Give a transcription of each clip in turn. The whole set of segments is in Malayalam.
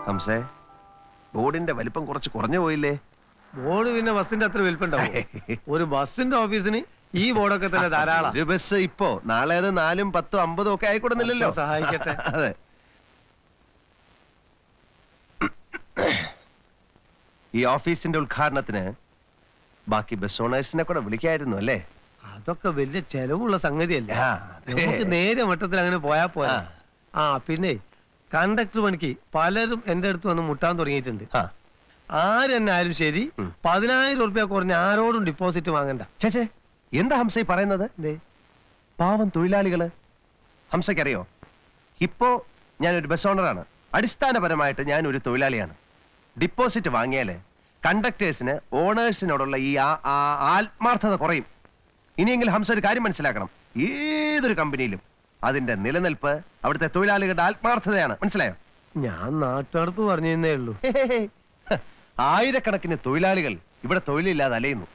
ഹംസേ, ബോർഡിന്റെ വലിപ്പം കുറച്ച് കുറഞ്ഞു പോയില്ലേ? ബോർഡ് പിന്നെ ബസ്സിന്റെ അത്ര വലിപ്പുണ്ടാവും. ഒരു ബസ്സിന്റെ ഓഫീസിന് ഈ ബോർഡൊക്കെ തന്നെ ധാരാളം. ഒരു ബസ് ഇപ്പോ നാളെ അത് 4, 10, 50 ഒക്കെ ആയിക്കൊടുന്നില്ലല്ലോ. സഹായിക്കട്ടെ. അതെ. ഈ ഓഫീസിന്റെ ഉദ്ഘാടനത്തിന് ബാക്കി ബസ് ഓണേഴ്സിനെ കൂടെ വിളിക്കായിരുന്നു അല്ലേ? അതൊക്കെ വലിയ ചെലവുള്ള സംഗതിയല്ലേ. നമുക്ക് നേരെ മട്ടത്തിൽ അങ്ങനെ പോയാ പോരാ. പിന്നെ കണ്ടക്ടർ പണിക്ക് പലരും എന്റെ അടുത്ത് വന്ന് മുട്ടാൻ തുടങ്ങിയിട്ടുണ്ട്. ആരെന്നെ ആരും ശരി 10,000 രൂപ കുറഞ്ഞ ആരോടും ഡിപ്പോസിറ്റ് വാങ്ങണ്ട. ചേച്ചേ, എന്താ ഹംസ പറയുന്നത്? പാവം തൊഴിലാളികള്. ഹംസയ്ക്കറിയോ, ഇപ്പോ ഞാനൊരു ബസ് ഓണറാണ്. അടിസ്ഥാനപരമായിട്ട് ഞാൻ ഒരു തൊഴിലാളിയാണ്. ഡിപ്പോസിറ്റ് വാങ്ങിയാല് കണ്ടക്ടേഴ്സിന് ഓണേഴ്സിനോടുള്ള ഈ ആത്മാർത്ഥത കുറയും. ഇനിയെങ്കിലും ഹംസ ഒരു കാര്യം മനസ്സിലാക്കണം. ഏതൊരു കമ്പനിയിലും അതിന്റെ നിലനിൽപ്പ് അവിടുത്തെ തൊഴിലാളികളുടെ ആത്മാർത്ഥതയാണ്. മനസ്സിലായോ? ഞാൻ നാട്ടുകാർക്ക് പറഞ്ഞേ ഉള്ളൂ. ആയിരക്കണക്കിന് തൊഴിലാളികൾ ഇവിടെ തൊഴിലില്ലാതെ അലയുന്നു.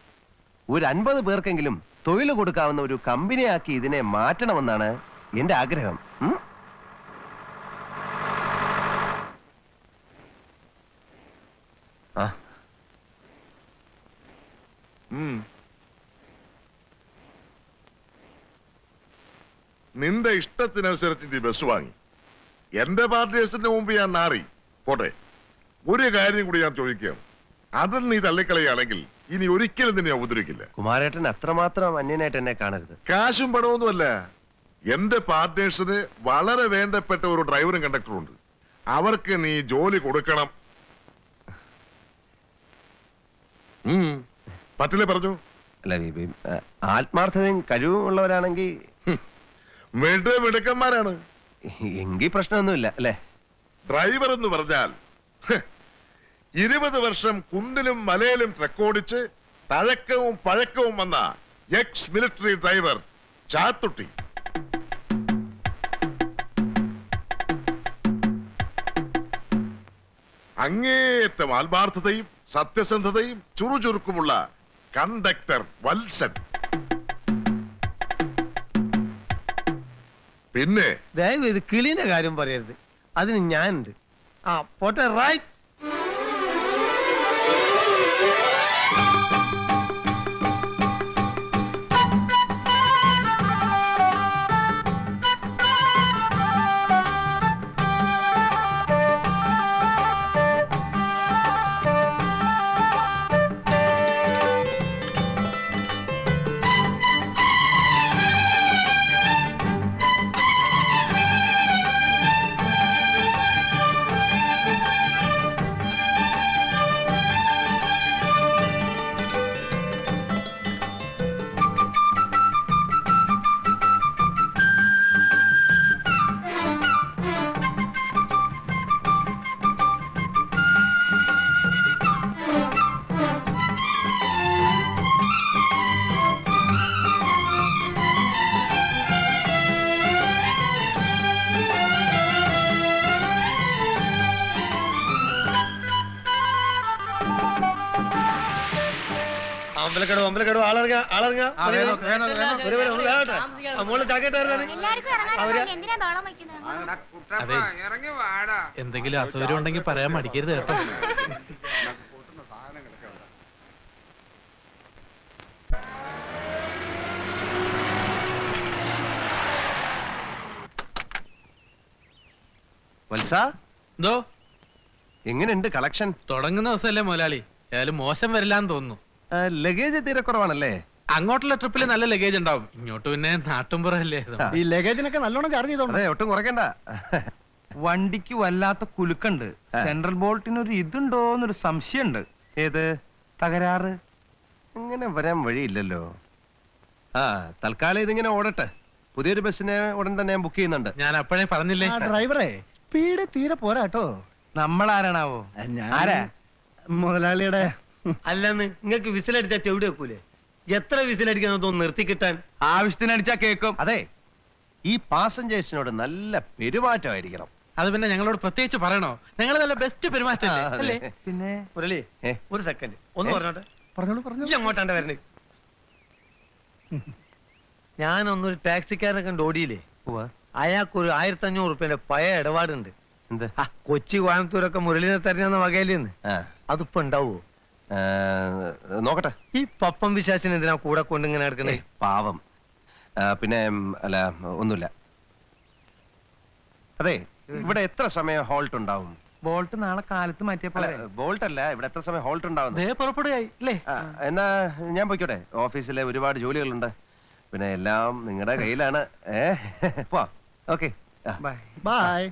ഒരു 50 പേർക്കെങ്കിലും തൊഴിൽ കൊടുക്കാവുന്ന ഒരു കമ്പനിയാക്കി ഇതിനെ മാറ്റണമെന്നാണ് എന്റെ ആഗ്രഹം. നിന്റെ ഇഷ്ടത്തിനനുസരിച്ച് നീ ബസ് വാങ്ങി. എന്റെ പാർട്ടിയേഴ്സിന്റെ മുമ്പ് ഞാൻ നാറി പോട്ടെ. ഒരു കാര്യം കൂടി ഞാൻ ചോദിക്കുകയാണ്. അതിൽ നീ തള്ളിക്കളയാണെങ്കിൽ ഇനി ഒരിക്കലും നിന്നെ ഉപദ്രവിക്കില്ല. കുമാരേട്ടൻ അത്രമാത്രം അന്യനായിട്ട് എന്നെ കാണരുത്. കാശും പണമൊന്നുമല്ല. എന്റെ പാർട്ട്നേഴ്സിന് വളരെ വേണ്ടപ്പെട്ട ഒരു ഡ്രൈവറും കണ്ടക്ടറും ഉണ്ട്. അവർക്ക് നീ ജോലി കൊടുക്കണം. പറ്റില്ലേ പറഞ്ഞു? അല്ല, ആത്മാർത്ഥതയും കഴിവും ഉള്ളവരാണെങ്കിൽ മിടുക്കന്മാരാണ്. എങ്കിൽ പ്രശ്നമൊന്നുമില്ല അല്ലേ? ഡ്രൈവർ എന്ന് പറഞ്ഞാൽ 20 വർഷം കുന്നിലും മലയിലും ട്രക്കോടിച്ച് തഴക്കവും പഴക്കവും വന്ന എക്സ് മിലിറ്ററി ഡ്രൈവർ ചാത്തുട്ടി. അങ്ങേയറ്റം ആത്മാർത്ഥതയും സത്യസന്ധതയും ചുറുചുറുക്കുമുള്ള കണ്ടക്ടർ വത്സൻ. പിന്നെ ദയവേത് കിളിന്റെ കാര്യം പറയരുത്. അതിന് ഞാനുണ്ട്. പോട്ടെ. റൈറ്റ്. അമ്പലക്കടവ് ആളിറങ്ങ. എന്തെങ്കിലും അസൗകര്യം ഉണ്ടെങ്കിൽ പറയാൻ മടിക്കരുത് കേട്ടോ. വത്സ, എന്തോ എങ്ങനെയുണ്ട് കളക്ഷൻ? തുടങ്ങുന്ന ദിവസമല്ലേ മുതലാളി, ഏതായാലും മോശം വരില്ലാന്ന് തോന്നുന്നു. ലഗേജ് തീരെ കുറവാണല്ലേ? അങ്ങോട്ടുള്ള ട്രിപ്പിൽ നല്ല ലഗേജ് ഉണ്ടാവും, ഇങ്ങോട്ട് പിന്നെ നാട്ടുംപുറല്ലേ. ഈ ലഗേജിനൊക്കെ നല്ലോണം ചാർജ് ചെയ്തോ. അതെ, ഒട്ടും കുറയ്ക്കണ്ട. വണ്ടിക്ക് വല്ലാത്ത കുലുക്കുണ്ട്. സെൻട്രൽ ബോൾട്ടിനൊരു ഇതുണ്ടോന്നൊരു സംശയമുണ്ട്. ഏത് തകരാറ്? ഇങ്ങനെ വരാൻ വഴിയില്ലല്ലോ. തൽക്കാലം ഇതിങ്ങനെ ഓടട്ടെ. പുതിയൊരു ബസ്സിനെ ഉടൻ തന്നെ ഞാൻ ബുക്ക് ചെയ്യുന്നുണ്ട്. ഞാൻ അപ്പോഴേ പറഞ്ഞില്ലേ ഡ്രൈവറെ, സ്പീഡ് തീരെ പോരാട്ടോ. നമ്മളാരാണാവോ? ആരാ? മുതലാളിയുടെ. അല്ലെന്ന് നിങ്ങൾക്ക് വിസിലടിച്ചാ ചെവിടി വെക്കൂലേ? എത്ര വിസിലടിക്കണം തോന്നുന്നു നിർത്തി കിട്ടാൻ? ആവശ്യത്തിനടിച്ചാ കേൾക്കും. അതെ, ഈ പാസഞ്ചേഴ്സിനോട് നല്ല പെരുമാറ്റമായിരിക്കണം. അത് പിന്നെ ഞങ്ങളോട് പ്രത്യേകിച്ച് പറയണോ? ഞങ്ങൾ നല്ല ബെസ്റ്റ് പെരുമാറ്റം അല്ലേ? പിന്നെ മുരളി, ഒരു സെക്കൻഡ് ഒന്ന് പറഞ്ഞോട്ടെ. പറഞ്ഞോളൂ. അങ്ങോട്ടാണ്ട് വരണേ. ഞാനൊന്നൊരു ടാക്സിക്കാരനെ കണ്ട് ഓടിയില്ലേ, അയാൾക്കൊരു 1500 രൂപയുടെ പഴയ ഇടപാടുണ്ട്. എന്ത്? കൊച്ചി കോയമ്പത്തൂരൊക്കെ മുരളിനെ തരുന്ന വകയിലെന്ന് ആ, അതിപ്പോ ഉണ്ടാവോ? ആ, നോക്കട്ടെ. ഈ പപ്പം വിശ്വാസിന് എന്തിനാ കൂടെ കൊണ്ട് ഇങ്ങനെ എടുക്കണേ? പാവം. പിന്നെ അല്ല, ഒന്നുമില്ല. അതെ, ഇവിടെ എത്ര സമയം ഹോൾട്ട് ഉണ്ടാവും? ബോൾട്ട് നാളെ കാലത്ത് മാറ്റിയപ്പോ ബോൾട്ട് അല്ല, ഇവിടെ എത്ര സമയം ഹോൾട്ട് ഉണ്ടാവും? പുറപ്പെടുകയായി അല്ലേ? എന്നാ ഞാൻ പോയിക്കോട്ടെ, ഓഫീസിലെ ഒരുപാട് ജോലികളുണ്ട്. പിന്നെ എല്ലാം നിങ്ങളുടെ കയ്യിലാണ്. പോ. Okay, bye. ബൈ.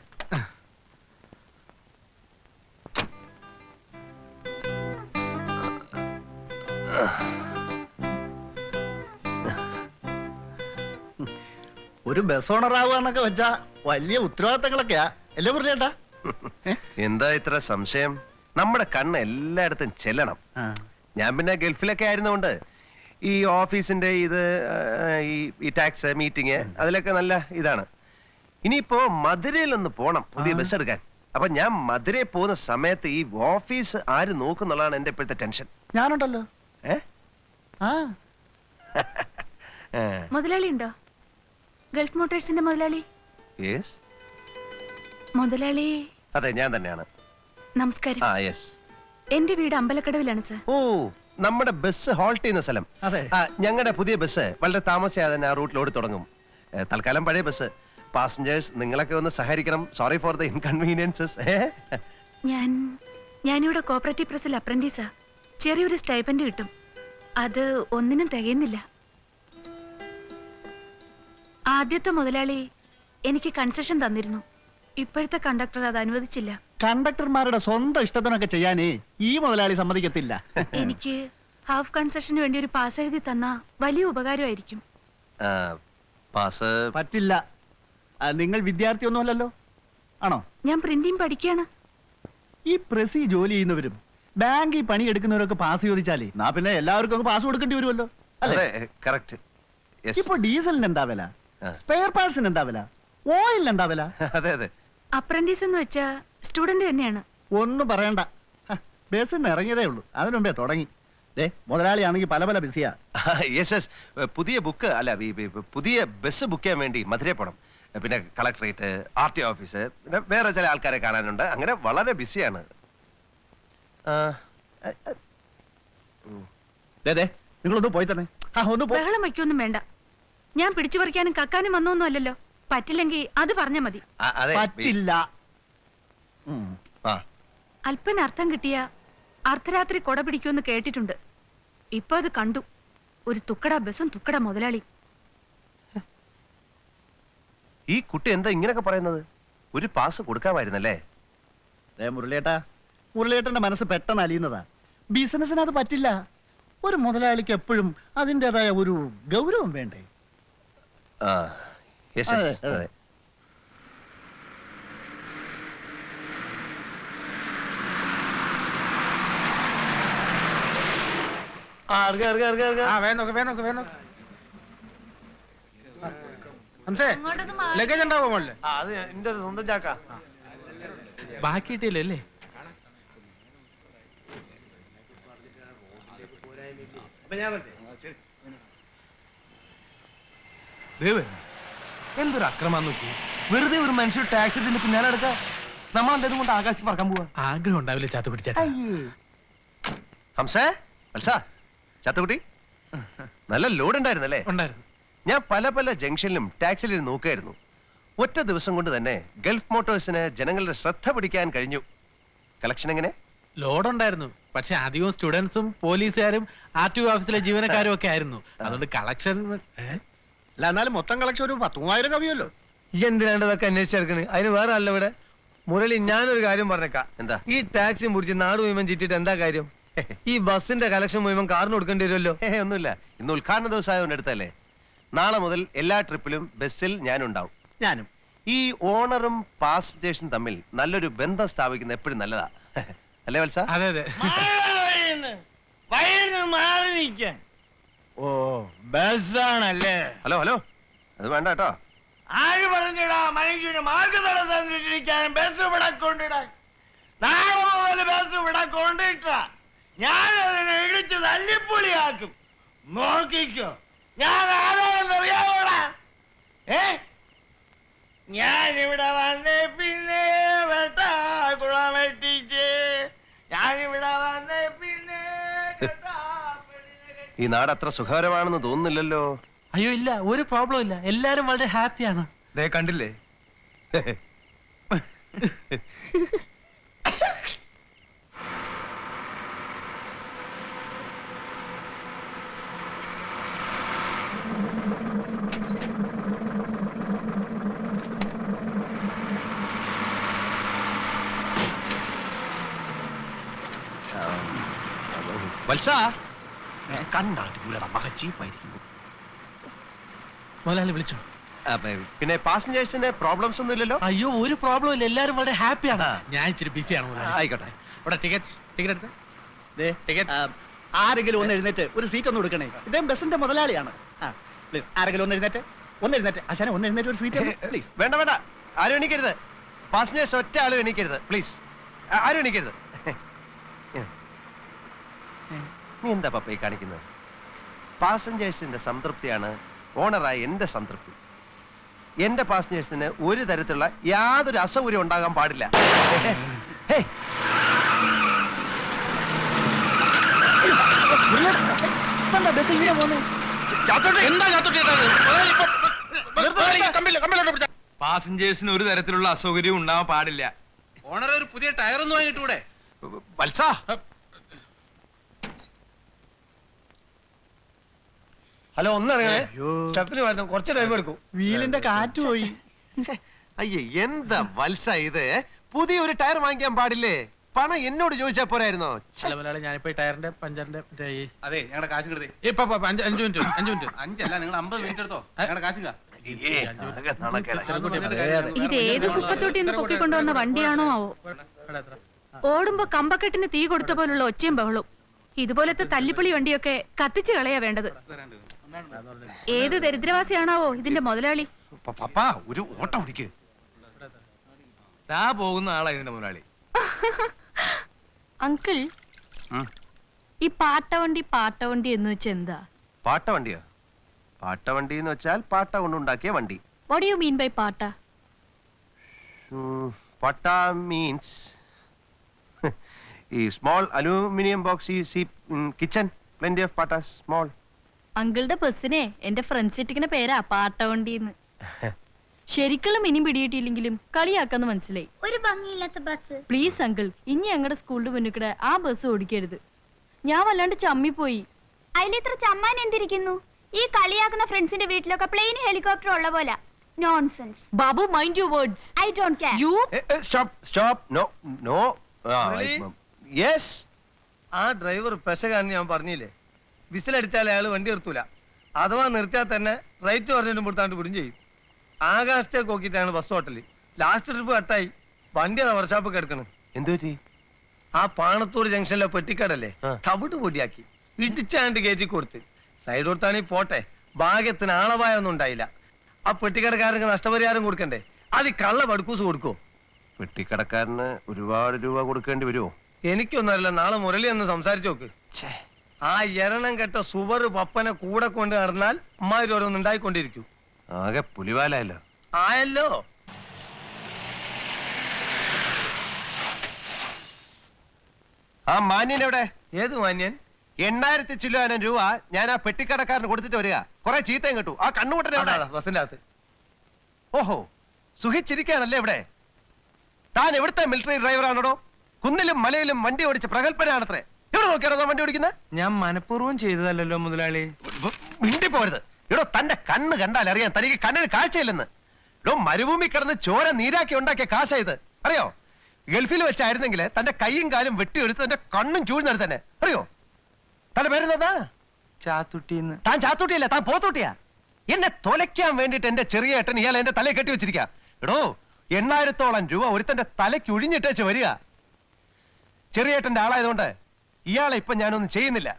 ഒരു ബസ് ഓണർ ആവുകയെന്നൊക്കെ വെച്ചാ വലിയ ഉത്തരവാദിത്തങ്ങളൊക്കെയാ അല്ലേ പറഞ്ഞേട്ടാ? എന്താ ഇത്ര സംശയം? നമ്മുടെ കണ്ണ് എല്ലായിടത്തും ചെല്ലണം. ഞാൻ പിന്നെ ഗൾഫിലൊക്കെ ആയിരുന്നോണ്ട് ഈ ഓഫീസിന്റെ ഇത് ഈ ടാക്സ് മീറ്റിംഗ് അതിലൊക്കെ നല്ല ഇതാണ്. ഇനിയിപ്പോ മധുരയിലൊന്ന് പോണം പുതിയ ബസ് എടുക്കാൻ. അപ്പൊ ഞാൻ മധുരയിൽ പോകുന്ന സമയത്ത് ഈ ഓഫീസ് ആര് നോക്കുന്നുള്ളതാണ് എന്റെ ഇപ്പോഴത്തെ ടെൻഷൻ. ഞാനുണ്ടല്ലോ. ആ മുതലാളി ഉണ്ടോ? ഗൾഫ് മോട്ടോഴ്സിന്റെ മുതലാളി? യെസ്, മുതലാളി. അതെ, ഞാൻ തന്നെയാണ്. നമസ്കാരം. ആ, യെസ്. എന്റെ വീട് അമ്പലക്കടവിലാണ് സർ. ഓ, നമ്മുടെ ബസ് ഹോൾട്ട് ചെയ്യുന്ന സ്ഥലം. അതെ. ഞങ്ങളുടെ പുതിയ ബസ് വളരെ താമസിയാതെ തന്നെ ആ റൂട്ടിൽ ഓടി തുടങ്ങും. തൽക്കാലം പഴയ ബസ്. പാസഞ്ചേഴ്സ് നിങ്ങളൊക്കെ ഒന്ന് സഹകരിക്കണം. Sorry for the inconveniences. ഞാനിവിടെ കോപ്പറേറ്റീവ് പ്രസിൽ അപ്രന്റീസാ. ചെറിയൊരു സ്റ്റൈപ്പൻഡ് കിട്ടും. അത് ഒന്നിനും തികയുന്നില്ല. ആദ്യത്തെ മുതലാളി എനിക്ക് കൺസെഷൻ തന്നിരുന്നു. ഇപ്പോഴത്തെ കണ്ടക്ടർ അത് അനുവദിച്ചില്ല. കണ്ടക്ടർമാരുടെ സ്വന്തം ഇഷ്ടത്തിനൊക്കെ ചെയ്യാനേ ഈ മുതലാളി സമ്മതിക്കത്തില്ല. എനിക്ക് ഹാഫ് കൺസെഷന് വേണ്ടി ഒരു പാസ് എഴുതി തന്നാ വലിയ ഉപകാരമായിരിക്കും. പാസ് പറ്റില്ല. നിങ്ങൾ വിദ്യാർത്ഥിയൊന്നുമല്ലല്ലോ, ആണോ? ഞാൻ പ്രിന്റിംഗ് പഠിക്കാണ്. ഈ പ്രസി ജോലി ചെയ്യുന്നവരും ബാങ്കിൽ പണിയെടുക്കുന്നവരൊക്കെ പാസ് ചോദിച്ചാലേ നാ പിന്നെ എല്ലാവർക്കും അങ്ങ് പാസ് കൊടുക്കേണ്ടി വരുമല്ലോ, അല്ലേ? കറക്റ്റ്. ഇപ്പൊ ഡീസലിന് എന്താ വില? സ്പെയർ പാർട്സിന് എന്താ വില? ഓയിലിന് എന്താ വില? അതെ അതെ. അപ്രന്റീസ് എന്ന് വെച്ചാ സ്റ്റുഡന്റ് തന്നെയാണ്. ഒന്നും പറയണ്ട. ബസ്സിന് ഇറങ്ങിയതേ ഉള്ളൂ, അതിനു മുമ്പേ തുടങ്ങി. മുതലാളിയാണെങ്കിൽ പല പല ബിസിയാ. Yes yes. പുതിയ ബുക്ക് അല്ല, പുതിയ ബസ് ബുക്ക് ചെയ്യാൻ വേണ്ടി മധുരയിൽ പോണം. പിന്നെ കളക്ടറേറ്റ്, RTO ഓഫീസ്, പിന്നെ വേറെ ചില ആൾക്കാരെ കാണാനുണ്ട്. അങ്ങനെ വളരെ ബിസിയാണ്. നിങ്ങളൊന്ന് പോയി തന്നെ. ഒന്ന് പോ. ബഹളം വയ്ക്കൊന്നും വേണ്ട. ഞാൻ പിടിച്ചു പറിക്കാനും കക്കാനും വന്നൊന്നും അല്ലല്ലോ. പറ്റില്ലെങ്കിൽ അത് പറഞ്ഞ മതി. പറ്റില്ല. അല്പന അർത്ഥം കിട്ടിയ അർദ്ധരാത്രി കൊട പിടിക്കുമെന്ന് കേട്ടിട്ടുണ്ട്. ഇപ്പൊ അത് കണ്ടു. ഒരു തുക്കട ബസ്സും തുക്കട മുതലാളി. ഈ കുട്ടി എന്താ ഇങ്ങനൊക്കെ പറയുന്നത്? ഒരു പാസ് കൊടുക്കാമായിരുന്നല്ലേ? മുരളിയേട്ടന്റെ മനസ്സ് പെട്ടെന്ന് അലിയുന്നതാ. ബിസിനസിന് അത് പറ്റില്ല. ഒരു മുതലാളിക്ക് എപ്പോഴും അതിൻ്റെതായ ഒരു ഗൗരവം വേണ്ടേ? അതെ. ലഗേജ് ഉണ്ടാവോ മോളില്? അത് എന്റെ ഒരു സ്വന്തം ചാക്ക. ബാക്കിയിട്ടില്ലല്ലേ? എന്തൊരു അക്രമം നോക്കി. വെറുതെ ഒരു മനുഷ്യർ ടാക്സി എടുത്തിന്റെ പിന്നാലെ എടുക്ക. നമ്മൾ എന്തായാലും കൊണ്ട് ആകാശത്ത് പറക്കാൻ പോവാ. ആഗ്രഹം ഉണ്ടാവില്ല ചാത്തു പിടിച്ചാ. ഹംസേ, ചാത്തുകുട്ടി, നല്ല ലോഡ് ഉണ്ടായിരുന്നല്ലേ? ഉണ്ടായിരുന്നു. ഞാൻ പല പല ജംഗ്ഷനിലും ടാക്സിയിൽ നോക്കായിരുന്നു. ഒറ്റ ദിവസം കൊണ്ട് തന്നെ ഗൾഫ് മോട്ടോഴ്സിന് ജനങ്ങളുടെ ശ്രദ്ധ പിടിക്കാൻ കഴിഞ്ഞു. കളക്ഷൻ എങ്ങനെ? ലോഡ് ഉണ്ടായിരുന്നു. പക്ഷെ അധികവും സ്റ്റുഡൻസും പോലീസുകാരും RTO ഓഫീസിലെ ജീവനക്കാരും ഒക്കെ ആയിരുന്നു. അതുകൊണ്ട് കളക്ഷൻ അല്ല, എന്നാലും മൊത്തം കളക്ഷൻ ഒരു 10,000 കവിയല്ലോ. ഈ എന്തിനാണ്ടതൊക്കെ അന്വേഷിച്ചെടുക്കണ്? അതിന് വേറെ അല്ല ഇവിടെ. മുരളി, ഞാനൊരു കാര്യം പറഞ്ഞേക്കാം. എന്താ? ഈ ടാക്സി മുറിച്ച് നാട് മുഴുവൻ ചീറ്റിട്ട് എന്താ കാര്യം? ഈ ബസിന്റെ കളക്ഷൻ മുഴുവൻ കാറിന് കൊടുക്കേണ്ടി വരുമല്ലോ. ഒന്നുമില്ല, ഇന്ന് ഉദ്ഘാടന ദിവസം ആയതുകൊണ്ട് എടുത്തല്ലേ. നാളെ മുതൽ എല്ലാ ട്രിപ്പിലും ബസ്സിൽ ഞാനുണ്ടാവും. ഞാനും. ഈ ഓണറും പാസഞ്ചേഴ്സും തമ്മിൽ നല്ലൊരു ബന്ധം സ്ഥാപിക്കുന്നത് എപ്പോഴും നല്ലതാ. അല്ലേ വത്സ? അതെ അതെ. ഓ, ബസ്സാണല്ലേ? ഹലോ ഹലോ, അത് വേണ്ട കേട്ടോ. ആര് പറഞ്ഞിടാ മനുഷ്യന് മാർഗതടസ്സം സൃഷ്ടിക്കാൻ ബസ് ഇവിടെ കൊണ്ടിടാൻ? നാളെ മുതൽ ബസ് ഇവിടെ കൊണ്ടിട്ട ഞാൻ അതിനെ ഇടിച്ച് തല്ലിപ്പൊളിയാക്കും. നോക്കിക്കോ, ഞാൻ ആരാണെന്നറിയാവോടാ? ഞാൻ ഇവിടെ വന്നേ പിന്നെ ഈ നാട് അത്ര സുഖകരമാണെന്ന് തോന്നുന്നില്ലല്ലോ. അയ്യോ ഇല്ല, ഒരു പ്രോബ്ലം ഇല്ല, എല്ലാരും വളരെ ഹാപ്പിയാണ്. ദേ കണ്ടില്ലേ, വത്സ, കണ്ണാട്ടി മക ചീപ്പായിരിക്കുന്നു. മുതലാളി വിളിച്ചോ? പിന്നെ പാസഞ്ചേഴ്സിന് പ്രോബ്ലംസ് ഒന്നും ഇല്ലല്ലോ? അയ്യോ ഒരു പ്രോബ്ലം ഇല്ല, എല്ലാരും വളരെ ഹാപ്പിയാണ്. ഞാൻ ഇച്ചിരി ബിസിയാണ് മുതലാളി. ആയിക്കോട്ടെ. ഇവിടെ ടിക്കറ്റ് എടുത്ത് ദേ, ആരെങ്കിലും ഒന്ന് എഴുന്നേറ്റ് ഒരു സീറ്റ് ഒന്ന് കൊടുക്കണേ. ഇദ്ദേഹം ബസിന്റെ മുതലാളിയാണ്. പ്ലീസ് ആരെങ്കിലും ഒന്ന് എഴുന്നേറ്റ് അശാനെ ഒന്ന് എഴുന്നേറ്റ് ഒരു സീറ്റ് പ്ലീസ്. വേണ്ട വേണ്ട, ആരും എണീക്കരുത്. പാസഞ്ചേഴ്സ് ഒറ്റ ആളും എണീക്കരുത് പ്ലീസ്. ആരും എണീക്കരുത്. നീ എന്താ പപ്പ ഈ കാണിക്കുന്നത്? പാസഞ്ചേഴ്സിന്റെ സംതൃപ്തിയാണ് ഓണറായ എന്റെ സംതൃപ്തി. എന്റെ പാസഞ്ചേഴ്സിന് ഒരു തരത്തിലുള്ള യാതൊരു അസൗകര്യം ഉണ്ടാകാൻ പാടില്ല. ബസ് ഇങ്ങനെ പോകുന്നു. പാസഞ്ചേഴ്സിന് ഒരു തരത്തിലുള്ള അസൗകര്യവും ഉണ്ടാവാൻ പാടില്ല. ഓണർ ഒരു പുതിയ ടയർ ഒന്നും വാങ്ങിട്ടൂടെ? വത്സ, ഹലോ, ഒന്നിറങ്ങണേ. സ്റ്റെപ്പിന് വരണം, കുറച്ച് ടൈം എടുക്കും. വീലിന്റെ കാറ്റ് പോയി. അയ്യേ എന്താ വത്സ ഇത്? പുതിയൊരു ടയർ വാങ്ങിക്കാൻ പാടില്ലേ? പണം എന്നോട് ചോദിച്ചാ പോരായിരുന്നോ? അല്ല മുതലാളി, ഞാനിപ്പോ ടയറിന്റെ പഞ്ചറിന്റെ അതെ, ഞങ്ങളുടെ കാശ് കിടത്തി. ഇപ്പൊ 5 മിനിറ്റ് 5 മിനിറ്റ്. അഞ്ചല്ല, നിങ്ങൾ 50 മിനിറ്റ് എടുത്തോ. ഞങ്ങളുടെ കാശ് ഇത് ഏത് കുപ്പത്തൊട്ടി നിന്ന് പൊക്കിക്കൊണ്ടുവന്ന വണ്ടിയാണോ ആവോ? ഓടുമ്പോ കമ്പക്കെട്ടിന് തീ കൊടുത്ത പോലുള്ള ഒച്ചയും ബഹളവും. ഇതുപോലത്തെ തല്ലിപ്പൊളി വണ്ടിയൊക്കെ കത്തിച്ചു കളയാ വേണ്ടത്. ഏത് ദരിദ്രവാസിയാണാവോ ഇതിന്റെ മുതലാളി? പപ്പ ഒരു ഓട്ടം ഓടിക്ക്. പോകുന്ന ആളാ ഇതിന്റെ മുതലാളി. അങ്കിൾ, ഈ പാട്ടവണ്ടി എന്ന് വെച്ചാ എന്താ? പാട്ടവണ്ടിയോ? പാട്ടവണ്ടി എന്ന് വെച്ചാൽ പാട്ട കൊണ്ടുണ്ടാക്കിയ വണ്ടി. What do you mean by പാട്ട? പാട്ട മീൻസ് ഈ small aluminium box you see in kitchen. Plenty of പാട്ട സ്മോൾ. അങ്കിളുടെ ബസ്സിനെ എന്റെ ഫ്രണ്ട്സ് ഇട്ടിക്കുന്ന പേരാ പാട്ടവണ്ടിന്ന്. ശരിക്കുള്ള മിനി പിടിയിട്ടില്ലെങ്കിലും കളിയാക്കാന്ന് മനസ്സിലായി. ഒരു ഭംഗിയില്ലാത്ത ബസ്. പ്ലീസ് അങ്കിൾ, ഇനി ഞങ്ങളുടെ സ്കൂളിന്റെ മുന്നിൽ ആ ബസ് ഓടിക്കരുത്. ഞാൻ വല്ലാണ്ട് ചമ്മിപ്പോയി. അതിലിത്ര ചമ്മാൻ എന്തിരിക്കുന്നു? ഈ കളിയാക്കുന്ന ഫ്രണ്ട്സിന്റെ വീട്ടിലൊക്കെ പ്ലെയിൻ ഹെലികോപ്റ്റർ ഉള്ള പോലെ. Nonsense. Babu, mind your words. I don't care. You stop. No. Yes. ആ ഡ്രൈവർ പെശകാന്ന് ഞാൻ പറഞ്ഞില്ലേ. വിസിലടിച്ചാൽ അയാൾ വണ്ടി നിർത്തൂല. അഥവാ നിർത്തിയാൽ തന്നെ റൈറ്റ് പറഞ്ഞിട്ട് കൊടുത്താണ്ട് വിടും ചെയ്യും. ആകാശത്തേക്ക് നോക്കിയിട്ടാണ് ബസ് ഹോട്ടലിൽ. ലാസ്റ്റ് ട്രിപ്പ് കട്ടായി. വണ്ടി അതാ വർഷാപ്പ് കിടക്കണം. എന്തു പറ്റി? ആ പാണത്തൂർ ജംഗ്ഷനിലെ പെട്ടിക്കടല്ലേ, തവിട്ട് പൊടിയാക്കി ഇടിച്ചാണ്ട് കയറ്റി കൊടുത്ത്. സൈഡ് കൊടുത്താണെങ്കിൽ പോട്ടെ, ഭാഗ്യത്തിന് ആളപായൊന്നും ഉണ്ടായില്ല. ആ പെട്ടിക്കടക്കാരന് നഷ്ടപരിഹാരം കൊടുക്കണ്ടേ? അത് കള്ള പടുക്കൂസ് കൊടുക്കോ? പെട്ടിക്കടക്കാരന് ഒരുപാട് രൂപ കൊടുക്കേണ്ടി വരുമോ? എനിക്കൊന്നല്ല, നാളെ മുരളി എന്ന് സംസാരിച്ചു നോക്ക്. ആ എരണം കെട്ട സുവർ പപ്പനെ കൂടെ കൊണ്ട് നടന്നാൽ അമ്മാതിരി ഓരോന്നും ഉണ്ടായിക്കൊണ്ടിരിക്കും. ആകെ പുലിവാലായല്ലോ. ആയല്ലോ. ആ മാന്യൻ എവിടെ? ഏത് മാന്യൻ? 8000 ചില്ലാനം രൂപ ഞാൻ ആ പെട്ടിക്കടക്കാരന് കൊടുത്തിട്ട് വരിക. കുറെ ചീത്തയും കിട്ടു. ആ കണ്ണുകൂട്ടനെ ബസിന്റെ അകത്ത്. ഓഹോ, സുഖിച്ചിരിക്കാണല്ലേ ഇവിടെ? താൻ എവിടുത്തെ മിലിറ്ററി ഡ്രൈവറാണോ? കുന്നിലും മലയിലും വണ്ടി ഓടിച്ച് പ്രഗത്ഭനാണത്രേ. എവിടെ നോക്കിയാണോ വണ്ടി ഓടിക്കുന്നത്? ഞാൻ മനഃപൂർവ്വം ചെയ്തതല്ലോ മുതലാളി. മിണ്ടി പോരുത്. എടോ, തന്റെ കണ്ണ് കണ്ടാൽ അറിയാം തനിക്ക് കണ്ണിന് കാഴ്ചയില്ലെന്ന്. എടോ, മരുഭൂമി കിടന്ന് ചോര നീരാക്കി ഉണ്ടാക്കിയ കാശായത് അറിയോ? ഗൾഫിൽ വെച്ചായിരുന്നെങ്കിൽ തന്റെ കൈയും കാലും വെട്ടിയെടുത്ത് തന്റെ കണ്ണും ചൂഴ്ന്നെടുത്ത് തന്നെ. അറിയോ? തന്റെ പേരെന്താ? ചാത്തുട്ടിന്ന്. താൻ ചാത്തൂട്ടിയല്ല, താൻ പോത്തൂട്ടിയാ. എന്നെ തൊലയ്ക്കാൻ വേണ്ടിട്ട് എന്റെ ചെറിയ ഏട്ടൻ ഇയാൾ എന്റെ തലയെ കെട്ടി വെച്ചിരിക്ക. എടോ, 8000-ഓളം രൂപ ഒരുത്തന്റെ തലയ്ക്ക് ഒഴിഞ്ഞിട്ടേച്ച് വരിക. ചെറിയേട്ടന്റെ ആളായതുകൊണ്ട് ഇയാളെ ഇപ്പൊ ഞാനൊന്നും ചെയ്യുന്നില്ല.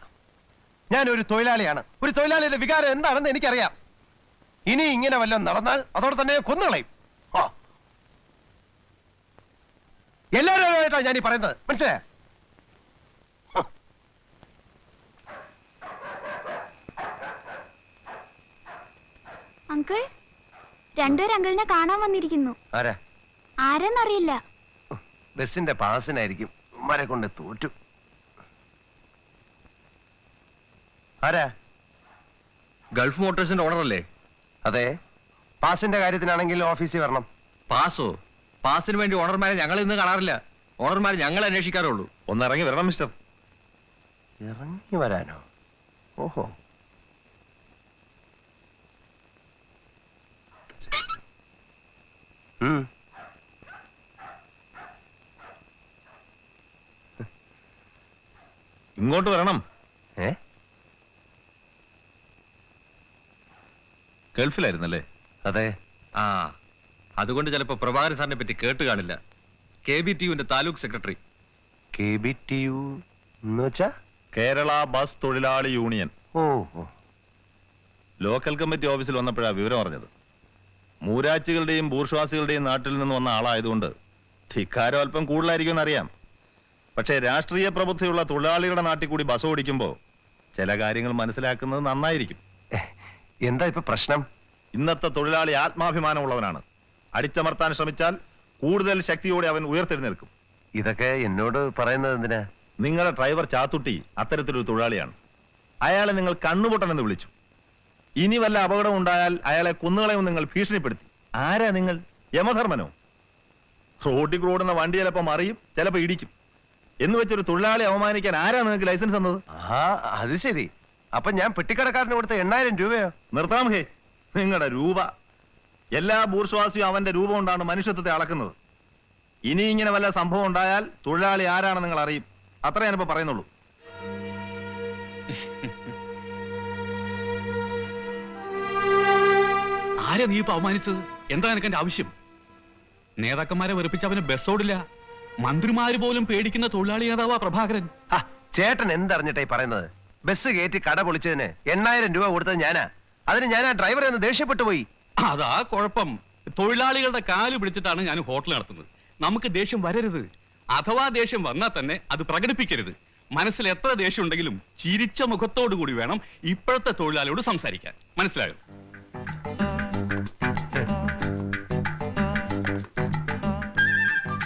ഞാനൊരു തൊഴിലാളിയാണ്. ഒരു തൊഴിലാളിയുടെ വികാരം എന്താണെന്ന് എനിക്കറിയാം. ഇനി ഇങ്ങനെ വല്ലതും നടന്നാൽ അതോടെ തന്നെ കൊന്നുകളയും. എല്ലാവരുമായിട്ടാണ് ഞാനീ പറയുന്നത്, മനസ്സിലായോ? അങ്കിൾ, രണ്ടുപേരും അങ്കിളിനെ കാണാൻ വന്നിരിക്കുന്നു. ആരാ? ആരെന്നറിയില്ല. ബസിന്റെ പാസിനായിരിക്കും. മരെ കൊണ്ട് തോറ്റു. ആരാ? ഗൾഫ് മോട്ടോഴ്സിന്റെ ഓണർ അല്ലേ? അതെ. പാസിന്റെ കാര്യത്തിനാണെങ്കിൽ ഓഫീസിൽ വരണം. പാസോ? പാസിന് വേണ്ടി ഓണർമാരെ ഞങ്ങൾ ഇന്ന് കാണാറില്ല. ഓണർമാർ ഞങ്ങളെ അന്വേഷിക്കാറുള്ളൂ. ഒന്ന് ഇറങ്ങി വരണം മിസ്റ്റർ. ഇറങ്ങി വരാനോ? ഓഹോ. ഇങ്ങോട്ട് വരണം. ഏ? ഗൾഫിലായിരുന്നല്ലേ? അതെ. ആ, അതുകൊണ്ട് ചിലപ്പോ പ്രഭാകരൻ സാറിനെ പറ്റി കേട്ട് കാണില്ല. KBTUവിന്റെ താലൂക്ക് സെക്രട്ടറി. KBTU എന്ന് വെച്ചാ? കേരള ബസ് തൊഴിലാളി യൂണിയൻ. ഓ. ലോക്കൽ കമ്മിറ്റി ഓഫീസിൽ വന്നപ്പോഴാണ് വിവരം അറിഞ്ഞത്. മൂരാച്ചികളുടെയും ബൂർഷ്വാസികളുടെയും നാട്ടിൽ നിന്ന് വന്ന ആളായതുകൊണ്ട് ധിക്കാരം അല്പം കൂടുതലായിരിക്കും അറിയാം. പക്ഷേ രാഷ്ട്രീയ പ്രബുദ്ധിയുള്ള തൊഴിലാളികളുടെ നാട്ടിൽ കൂടി ബസ് ഓടിക്കുമ്പോൾ ചില കാര്യങ്ങൾ മനസ്സിലാക്കുന്നത് നന്നായിരിക്കും. എന്താ ഇപ്പൊ പ്രശ്നം? ഇന്നത്തെ തൊഴിലാളി ആത്മാഭിമാനമുള്ളവനാണ്. അടിച്ചമർത്താൻ ശ്രമിച്ചാൽ കൂടുതൽ ശക്തിയോടെ അവൻ ഉയർത്തെഴുന്നേൽക്കും. ഇതൊക്കെ എന്നോട് പറയുന്നത് എന്തിനാ? നിങ്ങളുടെ ഡ്രൈവർ ചാത്തുട്ടി അത്തരത്തിലൊരു തൊഴിലാളിയാണ്. അയാളെ നിങ്ങൾ കണ്ണുപൊട്ടനെന്ന് വിളിച്ചു. ഇനി വല്ല അപകടം ഉണ്ടായാൽ അയാളെ കൊന്നുകളയും നിങ്ങൾ ഭീഷണിപ്പെടുത്തി. ആരാ നിങ്ങൾ? യമധർമ്മനോ? റോഡിൽ ഓടുന്ന വണ്ടി ചിലപ്പോൾ മറിയും, ചിലപ്പോൾ ഇടിക്കും എന്ന് വെച്ചൊരു തൊഴിലാളി അവമാനിക്കാൻ ആരാ നിങ്ങൾക്ക് ലൈസൻസ് തന്നത്? ആ, അത് ശരി. അപ്പൊ ഞാൻ പെട്ടിക്കടക്കാരന് കൊടുത്ത 8000 രൂപയോ? നിർത്താം ഹേ. നിങ്ങളുടെ രൂപ. എല്ലാ ബൂർഷ്വാസിയും അവന്റെ രൂപം കൊണ്ടാണ് മനുഷ്യത്വത്തെ അളക്കുന്നത്. ഇനി ഇങ്ങനെ വല്ല സംഭവം ഉണ്ടായാൽ തൊഴിലാളി ആരാണ് നിങ്ങൾ അറിയും. അത്ര ഞാനിപ്പോ പറയുന്നുള്ളൂ. ആരാ നീ ഇപ്പൊ അവമാനിച്ചത്? എന്താ എനിക്ക് എന്റെ ആവശ്യം? നേതാക്കന്മാരെ വെറുപ്പിച്ച് അവന് ബസ് ഓടില്ല. മന്ത്രിമാര് പോലും പേടിക്കുന്ന തൊഴിലാളി നേതാവാ പ്രഭാകരൻ. ചേട്ടൻ എന്തറിഞ്ഞിട്ടായി പറയുന്നത്? ബസ് കയറ്റി കട പൊളിച്ചതിന് 8000 രൂപ കൊടുത്തത് ഞാനാ. അതിന് ഞാൻ ആ ഡ്രൈവറെ ഒന്ന് ദേഷ്യപ്പെട്ടു പോയി. അതാ കുഴപ്പം. തൊഴിലാളികളുടെ കാല് പിടിച്ചിട്ടാണ് ഞാൻ ഹോട്ടൽ നടത്തുന്നത്. നമുക്ക് ദേഷ്യം വരരുത്. അഥവാ ദേഷ്യം വന്നാൽ തന്നെ അത് പ്രകടിപ്പിക്കരുത്. മനസ്സിൽ എത്ര ദേഷ്യം ഉണ്ടെങ്കിലും ചിരിച്ച മുഖത്തോടു കൂടി വേണം ഇപ്പോഴത്തെ തൊഴിലാളിയോട് സംസാരിക്കാൻ. മനസ്സിലായോ?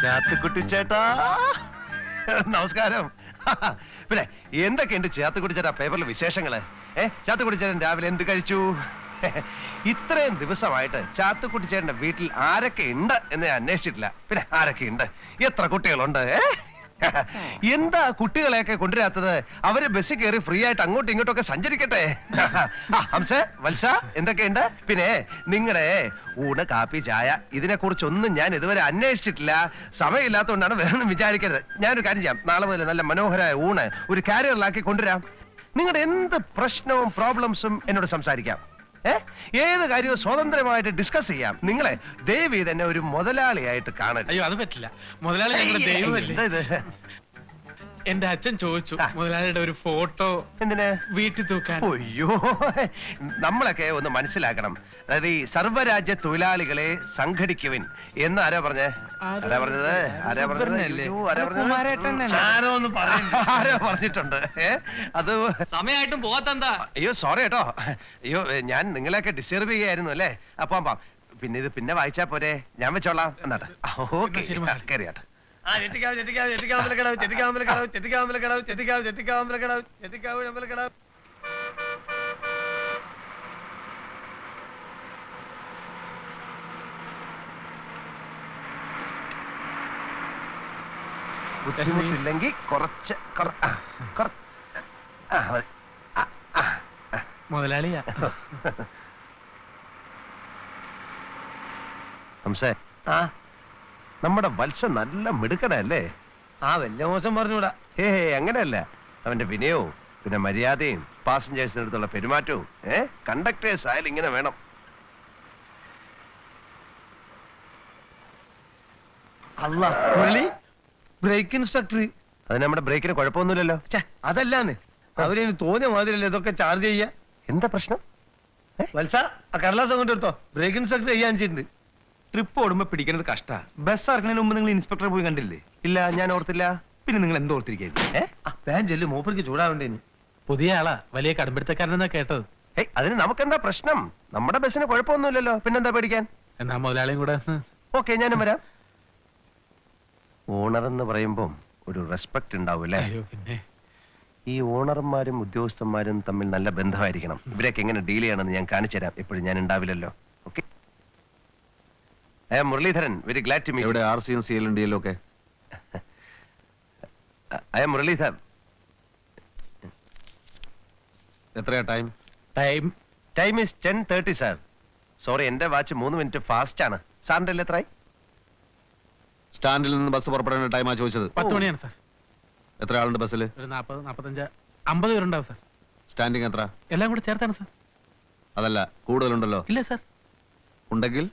ചാത്തുക്കുട്ടി ചേട്ടാ, നമസ്കാരം. പിന്നെ എന്തൊക്കെയുണ്ട് ചാത്തുക്കുട്ടി ചേട്ടാ പേപ്പറിൽ വിശേഷങ്ങള്? ചാത്തുക്കുട്ടി ചേട്ടൻ രാവിലെ എന്ത് കഴിച്ചു? ഇത്രയും ദിവസമായിട്ട് ചാത്തുക്കുട്ടി ചേട്ടന്റെ വീട്ടിൽ ആരൊക്കെ ഉണ്ട് എന്ന് ഞാൻ അന്വേഷിച്ചിട്ടില്ല. പിന്നെ ആരൊക്കെ ഉണ്ട്? എത്ര കുട്ടികളുണ്ട്? എന്താ കുട്ടികളെയൊക്കെ കൊണ്ടുവരാത്തത്? അവര് ബസ്സിൽ കയറി ഫ്രീ ആയിട്ട് അങ്ങോട്ടും ഇങ്ങോട്ടും ഒക്കെ സഞ്ചരിക്കട്ടെ. ഹംസ, വത്സ, എന്തൊക്കെയുണ്ട്? പിന്നെ നിങ്ങളുടെ ഊണ്, കാപ്പി, ചായ ഇതിനെ കുറിച്ചൊന്നും ഞാൻ ഇതുവരെ അന്വേഷിച്ചിട്ടില്ല. സമയമില്ലാത്തതുകൊണ്ടാണ് വേറെ വിചാരിക്കരുത്. ഞാനൊരു കാര്യം ചെയ്യാം. നാളെ മുതൽ നല്ല മനോഹരമായ ഊണ് ഒരു കാരിയറിലാക്കി കൊണ്ടുവരാം. നിങ്ങളുടെ എന്ത് പ്രശ്നവും പ്രോബ്ലംസും എന്നോട് സംസാരിക്കാം. ഏത് കാര്യവും സ്വതന്ത്രമായിട്ട് ഡിസ്കസ് ചെയ്യാം. നിങ്ങളെ ദയവ് ചെയ്ത് എന്നെ ഒരു മുതലാളിയായിട്ട് കാണട്ടെ. അയ്യോ, അത് പറ്റില്ല. മുതലാളി ഞങ്ങളുടെ ദൈവമല്ലേ. എന്റെ അച്ഛൻ ചോദിച്ചു മുതലാളിയുടെ ഒരു ഫോട്ടോ എന്തിന് വീട്ടിൽ തൂക്കാൻ. അയ്യോ, നമ്മളൊക്കെ ഒന്ന് മനസ്സിലാക്കണം. അതായത് ഈ സർവ്വരാജ്യ തൊഴിലാളികളെ സംഘടിക്കുവിൻ എന്ന് ആരാ പറഞ്ഞത്? ആരാ പറഞ്ഞത്? ആരോ പറഞ്ഞിട്ടുണ്ട്. അത് സമയമായിട്ടും പോവാത്തെന്താ? അയ്യോ സോറി കേട്ടോ. അയ്യോ, ഞാൻ നിങ്ങളെയൊക്കെ ഡിസ്റ്റർബ് ചെയ്യായിരുന്നു അല്ലേ? അപ്പം പിന്നെ ഇത് പിന്നെ വായിച്ചാ പോരെ? ഞാൻ വെച്ചോളാം എന്നാട്ടെ. ഓക്കെ, കയറിയാട്ടെ. ബുദ്ധിമുട്ടില്ലെങ്കിൽ കുറച്ച് മുതലാളിയാ. ഹംസേ, നമ്മുടെ വത്സ നല്ല മിടുക്കനല്ലേ? വല്ല മോശം പറഞ്ഞൂടാ. അങ്ങനെയല്ല. അവന്റെ വിനയവും പിന്നെ മര്യാദയും പാസഞ്ചേഴ്സിന്റെ അടുത്തുള്ള പെരുമാറ്റവും കണ്ടക്ടേഴ്സ് ആയാലും ഇങ്ങനെ വേണം. അല്ല, ബ്രേക്ക് ഇൻസ്ട്രക്ടർ. അത് നമ്മുടെ ബ്രേക്കിന് കുഴപ്പമൊന്നുമില്ലല്ലോ. അതല്ലാന്ന് അവര് തോന്നിയ മാതിരിയല്ലേ ഇതൊക്കെ ചാർജ് ചെയ്യാ. എന്താ പ്രശ്നം? വത്സ, ആ കടലാസം കൊണ്ടെടുത്തോ. ബ്രേക്ക് ഇൻസ്ട്രക്ടർ ചെയ്യാൻ ചെയ്തിട്ടുണ്ട്. ട്രിപ്പ് ഓടുമ്പോ പിടിക്കുന്നത് കഷ്ടാ. ബസ് ഇറങ്ങുന്നതിന് മുമ്പ് നിങ്ങൾ ഇൻസ്പെക്ടറെ പോയി കണ്ടില്ലേ? ഇല്ല, ഞാൻ ഓർത്തില്ല. പിന്നെ നിങ്ങൾ എന്തോർത്തിരിക്കുന്നു? വേഗം ചെല്ലു, മൂപ്പർക്ക് ചൂടാവേണ്ടേന്. പുതിയ ആളാ, വലിയ കടുംപിടുത്തക്കാരനെന്നാ കേട്ടത്. അതിന് നമുക്കെന്താ പ്രശ്നം? നമ്മുടെ ബസ്സിന് കുഴപ്പമൊന്നുമില്ലല്ലോ, പിന്നെന്താ പേടിക്കാൻ? എന്നാ മുതലാളിയും കൂടെ. ഓക്കെ, ഞാനും വരാം. ഓണർ എന്ന് പറയുമ്പം ഒരു റെസ്പെക്ട് ഉണ്ടാവും അല്ലേ? അയ്യോ പിന്നെ ഈ ഓണർമാരും ഉദ്യോഗസ്ഥന്മാരും തമ്മിൽ നല്ല ബന്ധമായിരിക്കണം. ഇവരൊക്കെ എങ്ങനെ ഡീൽ ചെയ്യണമെന്ന് ഞാൻ കാണിച്ചു തരാം. എപ്പോഴും ഞാൻ ഉണ്ടാവില്ലല്ലോ. Okay, I am Muraleedharan. Very glad to meet. ഇവിടെ RCM CL DL ഒക്കെ ഐ ആം മുരളീധരൻ. എത്രയാ time? Time is 10:30 sir. Sorry, എന്റെ വാച്ച് 3 മിനിറ്റ് ഫാസ്റ്റ് ആണ്. സാറിന്റെ എത്രയായി? സ്റ്റാൻഡിൽ നിന്ന് ബസ് പുറപ്പെടേണ്ട ടൈമാ ചോദിച്ചത്. 10 മണിയാണ് സാർ. എത്ര ആളുണ്ട് ബസ്സിൽ? ഒരു 40, 45, 50 പേരുണ്ടാവും സാർ. സ്റ്റാൻഡിങ് എത്ര? എല്ലാം കൂടെ ചേർത്താണ് സാർ. അതല്ല, കൂടുതലുണ്ടല്ലോ. ഇല്ല സാർ. ഉണ്ടെങ്കിൽ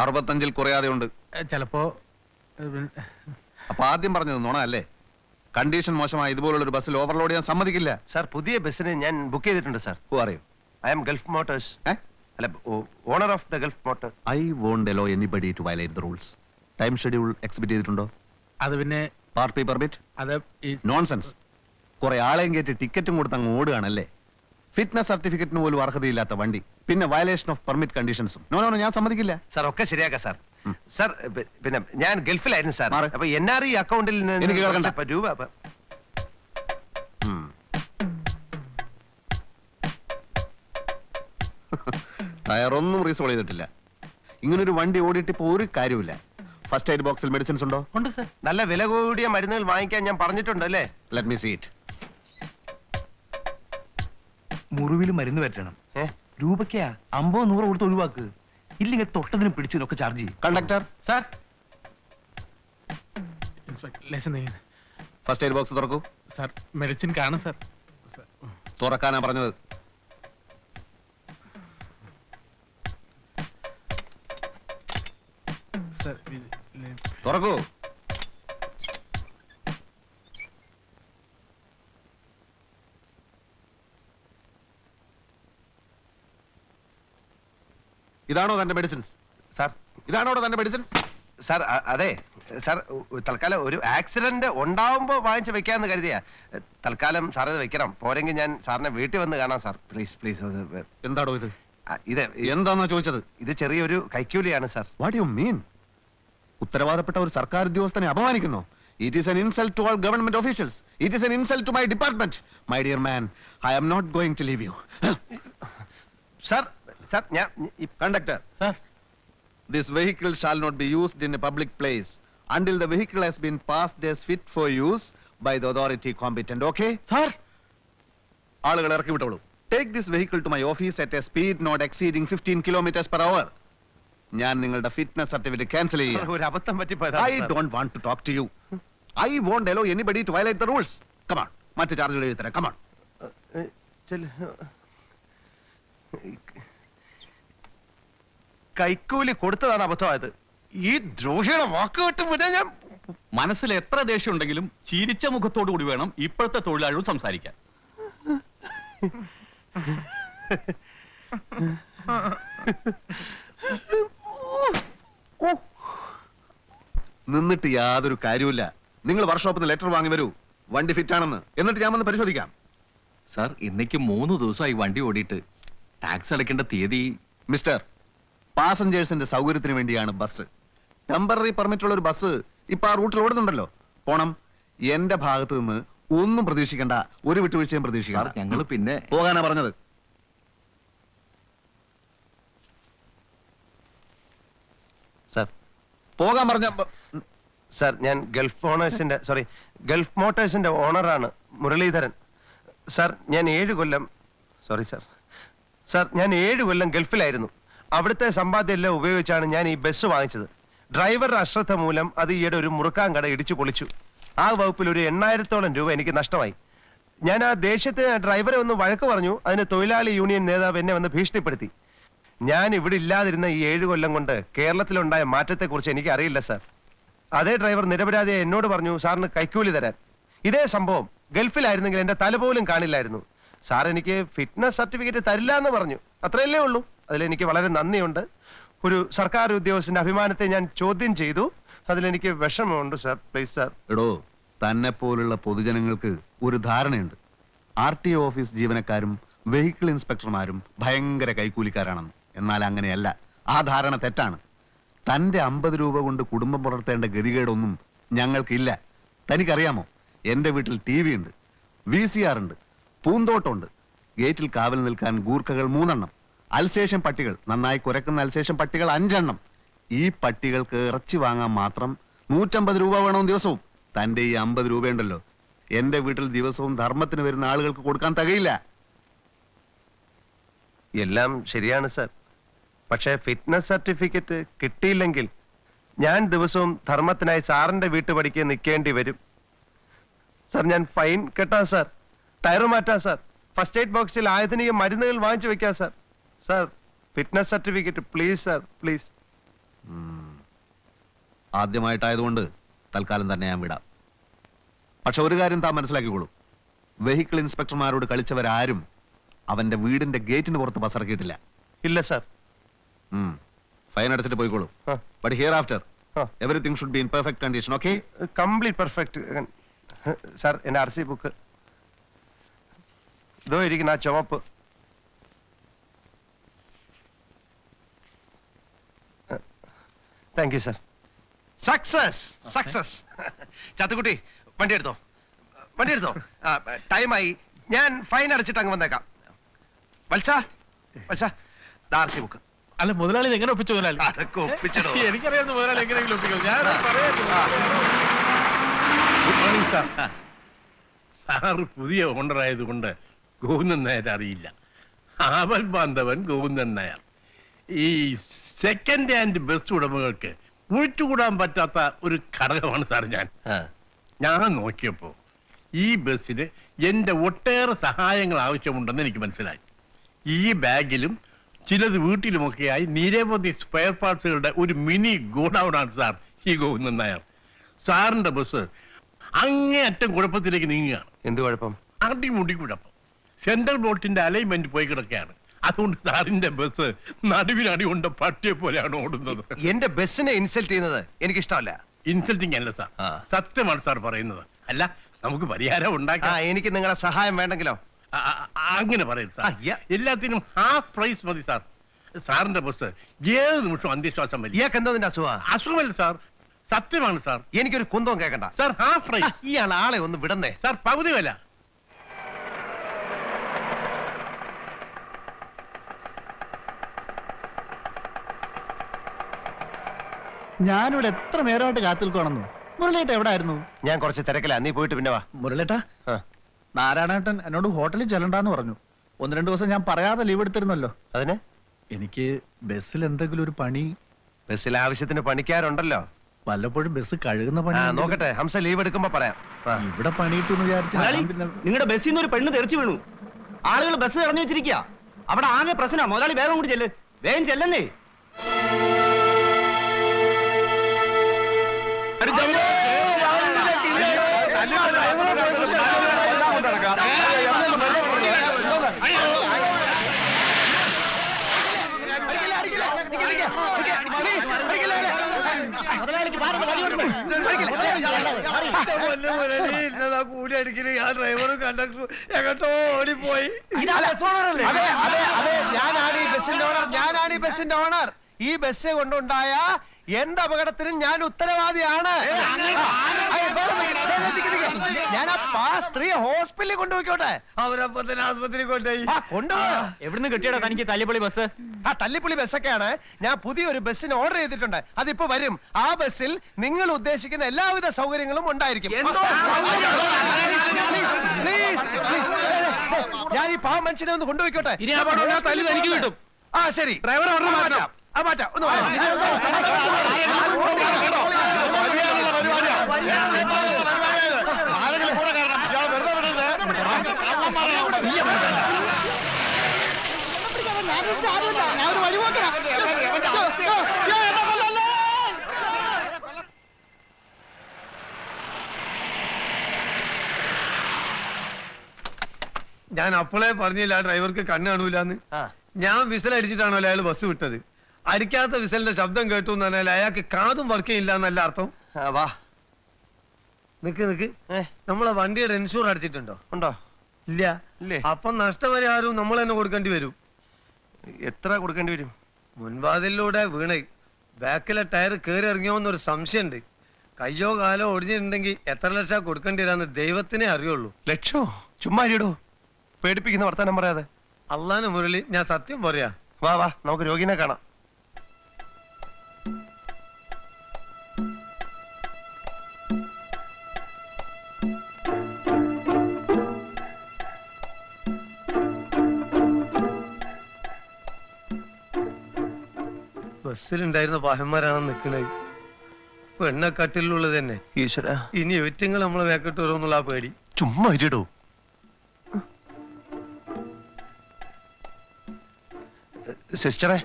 65-ൽ കുറയാതെ ഉണ്ട്. ചിലപ്പോ അപ്പൊ ആദ്യം പറഞ്ഞത് നുണ അല്ലേ? കണ്ടീഷൻ മോശമായി ഇതുപോലുള്ള ഒരു ബസ്സിൽ ഓവർലോഡ് ചെയ്യാൻ സമ്മതിക്കില്ല. സാർ, പുതിയ ബസ്സിന് ഞാൻ ബുക്ക് ചെയ്തിട്ടുണ്ട് സാർ. അറിയും. I am Gulf Motors. അല്ല, owner of the Gulf Motor. I won't allow anybody to violate the rules. Time schedule exhibit ചെയ്തിട്ടുണ്ടോ? അത് പിന്നെ പാർട്ടി പെർമിറ്റ്? അത് നോൺസെൻസ്. കുറെ ആളെയും കയറ്റി ടിക്കറ്റും കൊടുത്ത് അങ്ങ് ഓടുകയാണല്ലേ. ഫിറ്റ്നസ് സർട്ടിഫിക്കറ്റിന് പോലും അർഹതയില്ലാത്ത വണ്ടി, പിന്നെ വയലേഷൻ ഓഫ് പെർമിറ്റ് കണ്ടീഷൻസും. നോ, ഞാൻ സമ്മതിക്കില്ല. സാർ, ഒക്കെ ശരിയാക്കാം സാർ. സാർ, പിന്നെ ഞാൻ ഗൾഫിലായിരുന്നു സാർ. അപ്പൊ NRE അക്കൗണ്ടിൽ എനിക്ക് കേൾക്കണ്ട. രൂപ ടയറൊന്നും റീസോൾ ചെയ്തിട്ടില്ല. ഇങ്ങനൊരു വണ്ടി ഓടിയിട്ട് ഇപ്പൊ ഒരു കാര്യമില്ല. ഫസ്റ്റ് എയ്ഡ് ബോക്സിൽ മെഡിസിൻസ് ഉണ്ടോ? ഉണ്ട് സാർ. നല്ല വില കൂടിയ മരുന്നുകൾ വാങ്ങിക്കാൻ ഞാൻ പറഞ്ഞിട്ടുണ്ട് അല്ലേ? Let me see it. മുറിവിൽ മരുന്ന് പറ്റണം. രൂപയ്ക്കാ 50-100 കൊടുത്ത് ഒഴിവാക്ക്. ഇല്ലെങ്കിൽ തൊട്ടതിന് പിടിച്ചതിനൊക്കെ ചാർജ് ചെയ്യും. Conductor sir. Inspector first aid box തുറക്കൂ. സാർ, മെഡിസിൻ കാണും സാർ. തുറക്കാനാ പറഞ്ഞത്. സാർ തുറക്കൂ. ഇതാണോ തന്റെ മെഡിസിൻസ്? സാർ, ഇതാണോ തന്റെ മെഡിസിൻസ്? സാർ, അതെ സാർ. തൽക്കാലം ഒരു ആക്സിഡന്റ് ഉണ്ടാവുമ്പോ വാങ്ങിച്ച് വെക്കാന്ന് കരുതിയാ. തൽക്കാലം സാർ ഇത് വെക്കണം. പോരെങ്കിൽ ഞാൻ സാറിനെ വീട്ടിൽ വന്ന് കാണാം സാർ. Please please. എന്താണോ ഇത്? ഇത് എന്താന്നാ ചോദിച്ചത്? ഇത് ചെറിയൊരു കൈക്കൂലിയാണ് സാർ. What you mean? ഉത്തരവാദപ്പെട്ട ഒരു സർക്കാർ ഉദ്യോഗസ്ഥനെ അപമാനിക്കുന്നു. It is an insult to all government officials. It is an insult to my department. My dear man, I am not going to leave you. Sir, sir, ഞാൻ Conductor, sir. this vehicle shall not be used in a public place until the vehicle has been passed as fit for use by the authority competent. Okay? Sir. ആളുകൾ ഇറക്കി വിട്ടോളൂ. Take this vehicle to my office at a speed not exceeding 15 kilometers per hour. ഞാൻ നിങ്ങളുടെ ഫിറ്റ്നസ് സർട്ടിഫിക്കറ്റ് ക്യാൻസൽ ചെയ്യാം. ഒരു അബദ്ധം I പറ്റിപ്പോയതാണ്. don't want to talk to you. I won't allow anybody to violate the rules. Come on. മറ്റു ചാർജുകൾ എഴുതരാം. Come on. കൈക്കൂലി കൊടുത്തതാണ് അബദ്ധമായത്. ഈ ദ്രോഹിയുടെ വാക്ക് കേട്ട് പിന്നെ ഞാൻ മനസ്സിൽ എത്ര ദേഷ്യം ഉണ്ടെങ്കിലും ചിരിച്ച മുഖത്തോടു കൂടി വേണം ഇപ്പോഴത്തെ തൊഴിലാളികൾ സംസാരിക്കാൻ. നിന്നിട്ട് യാതൊരു കാര്യമില്ല. നിങ്ങൾ വർക്ക്ഷോപ്പിൽ നിന്ന് ലെറ്റർ വാങ്ങി വരൂ, വണ്ടി ഫിറ്റ് ആണെന്ന്. എന്നിട്ട് ഞാൻ വന്ന് പരിശോധിക്കാം. സാർ, ഇന്നേക്ക് 3 ദിവസമായി വണ്ടി ഓടിയിട്ട്. ടാക്സ് അടയ്ക്കേണ്ട തീയതി. മിസ്റ്റർ, പാസഞ്ചേഴ്സിന്റെ സൗകര്യത്തിന് വേണ്ടിയാണ് ബസ്. ടെമ്പററി പെർമിറ്റ് ഉള്ള ഒരു ബസ് ഇപ്പൊ ആ റൂട്ടിൽ ഓടുന്നുണ്ടല്ലോ. പോണം. എന്റെ ഭാഗത്ത് നിന്ന് ഒന്നും പ്രതീക്ഷിക്കണ്ട, ഒരു വിട്ടുവീഴ്ചയും പ്രതീക്ഷിക്കണ്ട. ഞങ്ങൾ പിന്നെ പോകാനാ പറഞ്ഞത്. സാർ, പോകാൻ പറഞ്ഞ സാർ, ഞാൻ ഗൾഫ് മോട്ടോഴ്സിന്റെ ഓണറാണ്, മുരളീധരൻ. സാർ, ഞാൻ 7 കൊല്ലം ഞാൻ 7 കൊല്ലം ഗൾഫിലായിരുന്നു. അവിടുത്തെ സമ്പാദ്യം എല്ലാം ഉപയോഗിച്ചാണ് ഞാൻ ഈ ബസ് വാങ്ങിച്ചത്. ഡ്രൈവറുടെ അശ്രദ്ധ മൂലം അത് ഈയിടെ ഒരു മുറുക്കാൻ കട ഇടിച്ചു പൊളിച്ചു. ആ വകുപ്പിൽ ഒരു 8,000-ഓളം രൂപ എനിക്ക് നഷ്ടമായി. ഞാൻ ആ ദേഷ്യത്തെ ഡ്രൈവറെ ഒന്ന് വഴക്ക് പറഞ്ഞു. അതിന് തൊഴിലാളി യൂണിയൻ നേതാവ് എന്നെ വന്ന് ഭീഷണിപ്പെടുത്തി. ഞാൻ ഇവിടെ ഇല്ലാതിരുന്ന ഈ 7 കൊല്ലം കൊണ്ട് കേരളത്തിലുണ്ടായ മാറ്റത്തെക്കുറിച്ച് എനിക്ക് അറിയില്ല സാർ. അതേ ഡ്രൈവർ നിരപരാധിയായി എന്നോട് പറഞ്ഞു സാറിന് കൈക്കൂലി തരാൻ. ഇതേ സംഭവം ഗൾഫിലായിരുന്നെങ്കിൽ എന്റെ തല പോലും കാണില്ലായിരുന്നു. സാർ എനിക്ക് ഫിറ്റ്നസ് സർട്ടിഫിക്കറ്റ് തരില്ല എന്ന് പറഞ്ഞു. അത്രയല്ലേ ഉള്ളൂ. അതിലെനിക്ക് വളരെ നന്ദിയുണ്ട്. ഒരു സർക്കാർ ഉദ്യോഗസ്ഥന്റെ അഭിമാനത്തെ ഞാൻ ചോദ്യം ചെയ്തു. അതിലെനിക്ക് വിഷമമുണ്ട് സാർ. Please sir. എടോ, തന്നെ പോലുള്ള പൊതുജനങ്ങൾക്ക് ഒരു ധാരണയുണ്ട്. RTO ഓഫീസ് ജീവനക്കാരും വെഹിക്കിൾ ഇൻസ്പെക്ടർമാരും ഭയങ്കര കൈക്കൂലിക്കാരാണെന്ന്. എന്നാൽ അങ്ങനെയല്ല. ആ ധാരണ തെറ്റാണ്. തന്റെ 50 രൂപ കൊണ്ട് കുടുംബം പുലർത്തേണ്ട ഗതികേടൊന്നും ഞങ്ങൾക്കില്ല. തനിക്കറിയാമോ, എന്റെ വീട്ടിൽ TV ഉണ്ട്, VCR ഉണ്ട്, പൂന്തോട്ടമുണ്ട്. ഗേറ്റിൽ കാവൽ നിൽക്കാൻ ഗൂർഖകൾ 3 എണ്ണം, അൽസേഷൻ പട്ടികൾ, നന്നായി കുരക്കുന്ന അൽസേഷൻ പട്ടികൾ 5 എണ്ണം. ഈ പട്ടികൾക്ക് ഇറച്ചി വാങ്ങാൻ മാത്രം 150 രൂപ വേണം ദിവസവും. തന്റെ ഈ 50 രൂപയുണ്ടല്ലോ, എന്റെ വീട്ടിൽ ദിവസവും ധർമ്മത്തിന് വരുന്ന ആളുകൾക്ക് കൊടുക്കാൻ തികയില്ല. എല്ലാം ശരിയാണ് സർ. പക്ഷേ ഫിറ്റ്നസ് സർട്ടിഫിക്കറ്റ് കിട്ടിയില്ലെങ്കിൽ ഞാൻ ദിവസവും ധർമ്മത്തിനായി സാറിന്റെ വീട്ടുപടിക്ക് നിൽക്കേണ്ടി വരും സർ. ഞാൻ ഫൈൻ കെട്ടാം സർ, ടയർ മാറ്റാം സർ, ഫസ്റ്റ് എയ്ഡ് ബോക്സിൽ ആധുനിക മരുന്നുകൾ വാങ്ങിച്ചു വെക്കാം sir. Sir, fitness certificate please sir, please. ആദ്യമായിട്ടായതുകൊണ്ട് തൽക്കാലം തന്നെ ഞാൻ വിടാം. പക്ഷെ ഒരു കാര്യം താൻ മനസ്സിലാക്കിക്കോളൂ, വെഹിക്കിൾ ഇൻസ്പെക്ടർമാരോട് കളിച്ചവരാരും അവന്റെ വീടിന്റെ ഗേറ്റിന് പുറത്ത് ബസ്സിറക്കിയിട്ടില്ല. ഇല്ല സർ. ഫൈൻ അടച്ചിട്ട് പോയിക്കോളൂ. But here after everything should be in perfect condition. Okay? Complete perfect sir. എന്റെ RC ബുക്ക് ഇതോ ഇരിക്കുന്ന ആ ചുവപ്പ്. Thank you sir. Success, success. Chathukutty, വണ്ടി എടുത്തോ, വണ്ടി എടുത്തോ. ടൈമായി. ഞാൻ ഫൈൻ അടച്ചിട്ട് അങ്ങ് വന്നേക്കാം. വത്സ, വത്സ, RC ബുക്ക്. അല്ല മുതലാളി ഇത് എങ്ങനെ ഒപ്പിച്ചു മുതലാളി? അതൊക്കെ ഒപ്പിച്ചിടോ. എനിക്കറിയാവുന്ന മുതലാളി എങ്ങനെയെങ്കിലും ഒപ്പിക്കും. ഞാൻ പറയാം. സാറ് പുതിയ ഓണർ ആയതുകൊണ്ട് ഗോവിന്ദൻ നായർ അറിയില്ല. ആവൽ ബാന്ധവൻ ഗോവിന്ദൻ നായർ. ഈ സെക്കൻഡ് ഹാൻഡ് ബസ് ഉടമകൾക്ക് ഒഴിച്ചുകൂടാൻ പറ്റാത്ത ഒരു ഘടകമാണ് സാർ ഞാൻ നോക്കിയപ്പോ ഈ ബസ്സിന് എന്റെ ഒട്ടേറെ സഹായങ്ങൾ ആവശ്യമുണ്ടെന്ന് എനിക്ക് മനസ്സിലായി. ഈ ബാഗിലും ചിലത് വീട്ടിലുമൊക്കെയായി നിരവധി സ്പെയർ പാർട്സുകളുടെ ഒരു മിനി ഗോഡൌൺ ആണ് സാർ ഈ ഗോവിന്ദൻ നായർ. സാറിന്റെ ബസ് അങ്ങേയറ്റം കുഴപ്പത്തിലേക്ക് നീങ്ങുകയാണ്. എന്ത് കുഴപ്പം? അടിമുടി കുഴപ്പം. സെൻട്രൽ ബോൾട്ടിന്റെ അലൈൻമെന്റ് പോയി കിടക്കുകയാണ്. അതുകൊണ്ട് സാറിന്റെ ബസ് നടുവിനടി കൊണ്ട് പട്ടിയെ പോലെയാണ് ഓടുന്നത്. എന്റെ ബസ്സിനെ ഇൻസൾട്ട് ചെയ്യുന്നത് എനിക്ക് ഇഷ്ടമല്ല. ഇൻസൾട്ടിങ് അല്ല സാർ, സത്യമാണ് സാർ പറയുന്നത്. അല്ല, നമുക്ക് പരിഹാരം ഉണ്ടാക്കാം. എനിക്ക് നിങ്ങളുടെ സഹായം വേണ്ടെങ്കിലോ? അങ്ങനെ പറയരുത് സാർ. എല്ലാത്തിനും ഹാഫ് പ്രൈസ് മതി സാർ. സാറിന്റെ ബസ് ഏത് നിമിഷം അന്ത്യശ്വാസം വരും. ഇയാൾക്ക് എന്താ നിന്റെ അസുഖം? അസുഖമല്ല സാർ, സത്യമാണ് സാർ. എനിക്കൊരു കുന്തവും കേൾക്കണ്ട സാർ. Half price. ഇയാൾ ആളെ ഒന്ന് വിടന്നേ സാർ. പകുതി വില. ഞാനിവിടെ എത്ര നേരമായിട്ട് കാത്തിൽക്കണമെന്നു. മുരളേട്ട എവിടെ ആയിരുന്നു? ഞാൻ കുറച്ച് തിരക്കില്ല, നീ പോയിട്ട് പിന്നെ വാ. മുരളേട്ട, നാരായണേട്ടൻ എന്നോട് ഹോട്ടലിൽ ചെല്ലണ്ടെന്ന് പറഞ്ഞു. 1-2 ദിവസം ഞാൻ പറയാതെ ലീവ് എടുത്തിരുന്നല്ലോ. അതിന് എനിക്ക് ബസ്സിൽ എന്തെങ്കിലും ഒരു പണി. ബസ്സിൽ ആവശ്യത്തിന് പണിക്കാരുണ്ടല്ലോ. വല്ലപ്പോഴും ബസ് കഴുകുന്ന പണി നോക്കട്ടെ. ഹംസ ലീവ് എടുക്കുമ്പോ പറയാം. ഇവിടെ പണിയിട്ടെന്ന് വിചാരിച്ചു. നിങ്ങളുടെ ബസ്സിൽ നിന്ന് ഒരു പെണ്ണ് തെറിച്ചു വീണു. ആളുകൾ ബസ് ഇറങ്ങി വെച്ചിരിക്കുക. അവിടെ ആകെ പ്രശ്നമാ. മുതലാളി വേഗം കൂടി ചെല്ല്, വേഗം ചെല്ലുന്നേ. കൂടി അടിക്കല് ആ ഡ്രൈവറും കണ്ടക്ടറും എങ്ങോട്ടോ ഓടിപ്പോയി. ഞാനാണ് ഈ ബസ്സിന്റെ ഓണർ. ഈ ബസ് കൊണ്ടുണ്ടായ എന്റെ അപകടത്തിനും ഞാൻ ഉത്തരവാദിയാണ്. ഞാൻ ആ സ്ത്രീയെ ഹോസ്പിറ്റലിൽ കൊണ്ടുപോയിക്കോട്ടെ. അവരപ്പോ തന്നെ ആസ്പത്രി കൊണ്ടുപോയി. എവിടുന്ന് കിട്ടിയടാ തനിക്ക് തല്ലിപ്പൊളി ബസ്? ആ തല്ലിപ്പൊളി ബസ്സൊക്കെയാണ്. ഞാൻ പുതിയൊരു ബസ്സിന് ഓർഡർ ചെയ്തിട്ടുണ്ട്. അതിപ്പോ വരും. ആ ബസ്സിൽ നിങ്ങൾ ഉദ്ദേശിക്കുന്ന എല്ലാവിധ സൗകര്യങ്ങളും ഉണ്ടായിരിക്കും. ഞാൻ ഈ പാവ മനുഷ്യനെ ഒന്ന് കൊണ്ടുപോയിക്കോട്ടെ. തല്ലി തനിക്ക് കിട്ടും. ആ ശരി, ഡ്രൈവർ ഓർഡർ മാറ്റാം. ആ മാറ്റാം. ഒന്ന് ഞാൻ അപ്പോളേ പറഞ്ഞില്ല ഡ്രൈവർക്ക് കണ്ണ് കാണൂലെന്ന്. ഞാൻ വിസൽ അടിച്ചിട്ടാണല്ലോ അയാൾ ബസ് വിട്ടത്. അടിക്കാത്ത വിസലിന്റെ ശബ്ദം കേട്ടു എന്ന് പറഞ്ഞാൽ അയാൾക്ക് കാതും വർക്ക് ചെയ്യില്ല എന്നല്ല അർത്ഥം. വാ, നിക്ക്. നമ്മളെ വണ്ടിയുടെ ഇൻഷൂർ അടിച്ചിട്ടുണ്ടോ? ഉണ്ടോ? ഇല്ല. അപ്പൊ നഷ്ടപരിഹാരവും നമ്മൾ തന്നെ കൊടുക്കേണ്ടി വരും. എത്ര കൊടുക്കേണ്ടി വരും? മുൻവാതിലൂടെ വീണ് ബാക്കിലെ ടയർ കയറി ഇറങ്ങിയോന്നൊരു സംശയമുണ്ട്. കയ്യോ കാലോ ഒടിഞ്ഞിട്ടുണ്ടെങ്കിൽ എത്ര ലക്ഷം കൊടുക്കേണ്ടി വരാന്ന് ദൈവത്തിനെ അറിയുള്ളൂ. ലക്ഷോ? ചുമ്മാ ഇരിടോ, പേടിപ്പിക്കുന്ന വർത്താനം പറയാതെ. അള്ളാന് മുരളി, ഞാൻ സത്യം പറയാ. വാ വാ, നമുക്ക് രോഗിനെ കാണാം. ബസ്സിലുണ്ടായിരുന്ന പാഹന്മാരാണ് നിൽക്കണത്. പെണ്ണക്കട്ടിലുള്ളത് തന്നെ. ഈശ്വര, ഇനി ഒറ്റങ്ങൾ നമ്മളെ വേക്കിട്ട് വരുമെന്നുള്ള ആ പേടി. ചുമ്മാ ഇരിടോ. സിസ്റ്ററെ,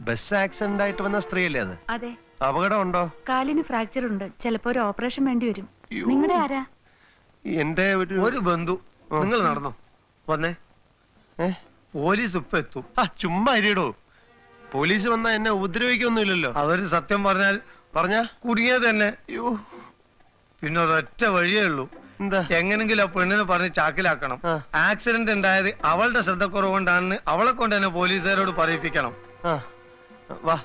ബസ് ആക്സിഡന്റ് ആയിട്ട് വന്ന സ്ത്രീയല്ലേ അത്? അതെ. അപകടം ഉണ്ടോ? കാലിന് ഫ്രാക്ചർ ഉണ്ട്, ചിലപ്പോ ഒരു ഓപ്പറേഷൻ വേണ്ടി വരും. നിങ്ങളുടെ ആരാ? എന്റെ ഒരു ബന്ധു. നിങ്ങൾ നടന്നോ, വന്നേ. പോലീസ് ഇപ്പൊ എത്തും. ചുമ്മാ ഇരിടോ. പോലീസ് വന്നാ എന്നെ ഉപദ്രവിക്കൊന്നുമില്ലല്ലോ. അവര് സത്യം പറഞ്ഞാ കുടുങ്ങിയത് തന്നെ. പിന്നെ ഒരൊറ്റ വഴിയേ ഉള്ളൂ. എന്താ? എങ്ങനെങ്കിലും ആ പെണ്ണിനെ പറഞ്ഞ് ചാക്കിലാക്കണം. ആക്സിഡന്റ് ഉണ്ടായത് അവളുടെ ശ്രദ്ധക്കുറവുകൊണ്ടാണെന്ന് അവളെ കൊണ്ട് തന്നെ പോലീസുകാരോട് പറയിപ്പിക്കണം. വാ.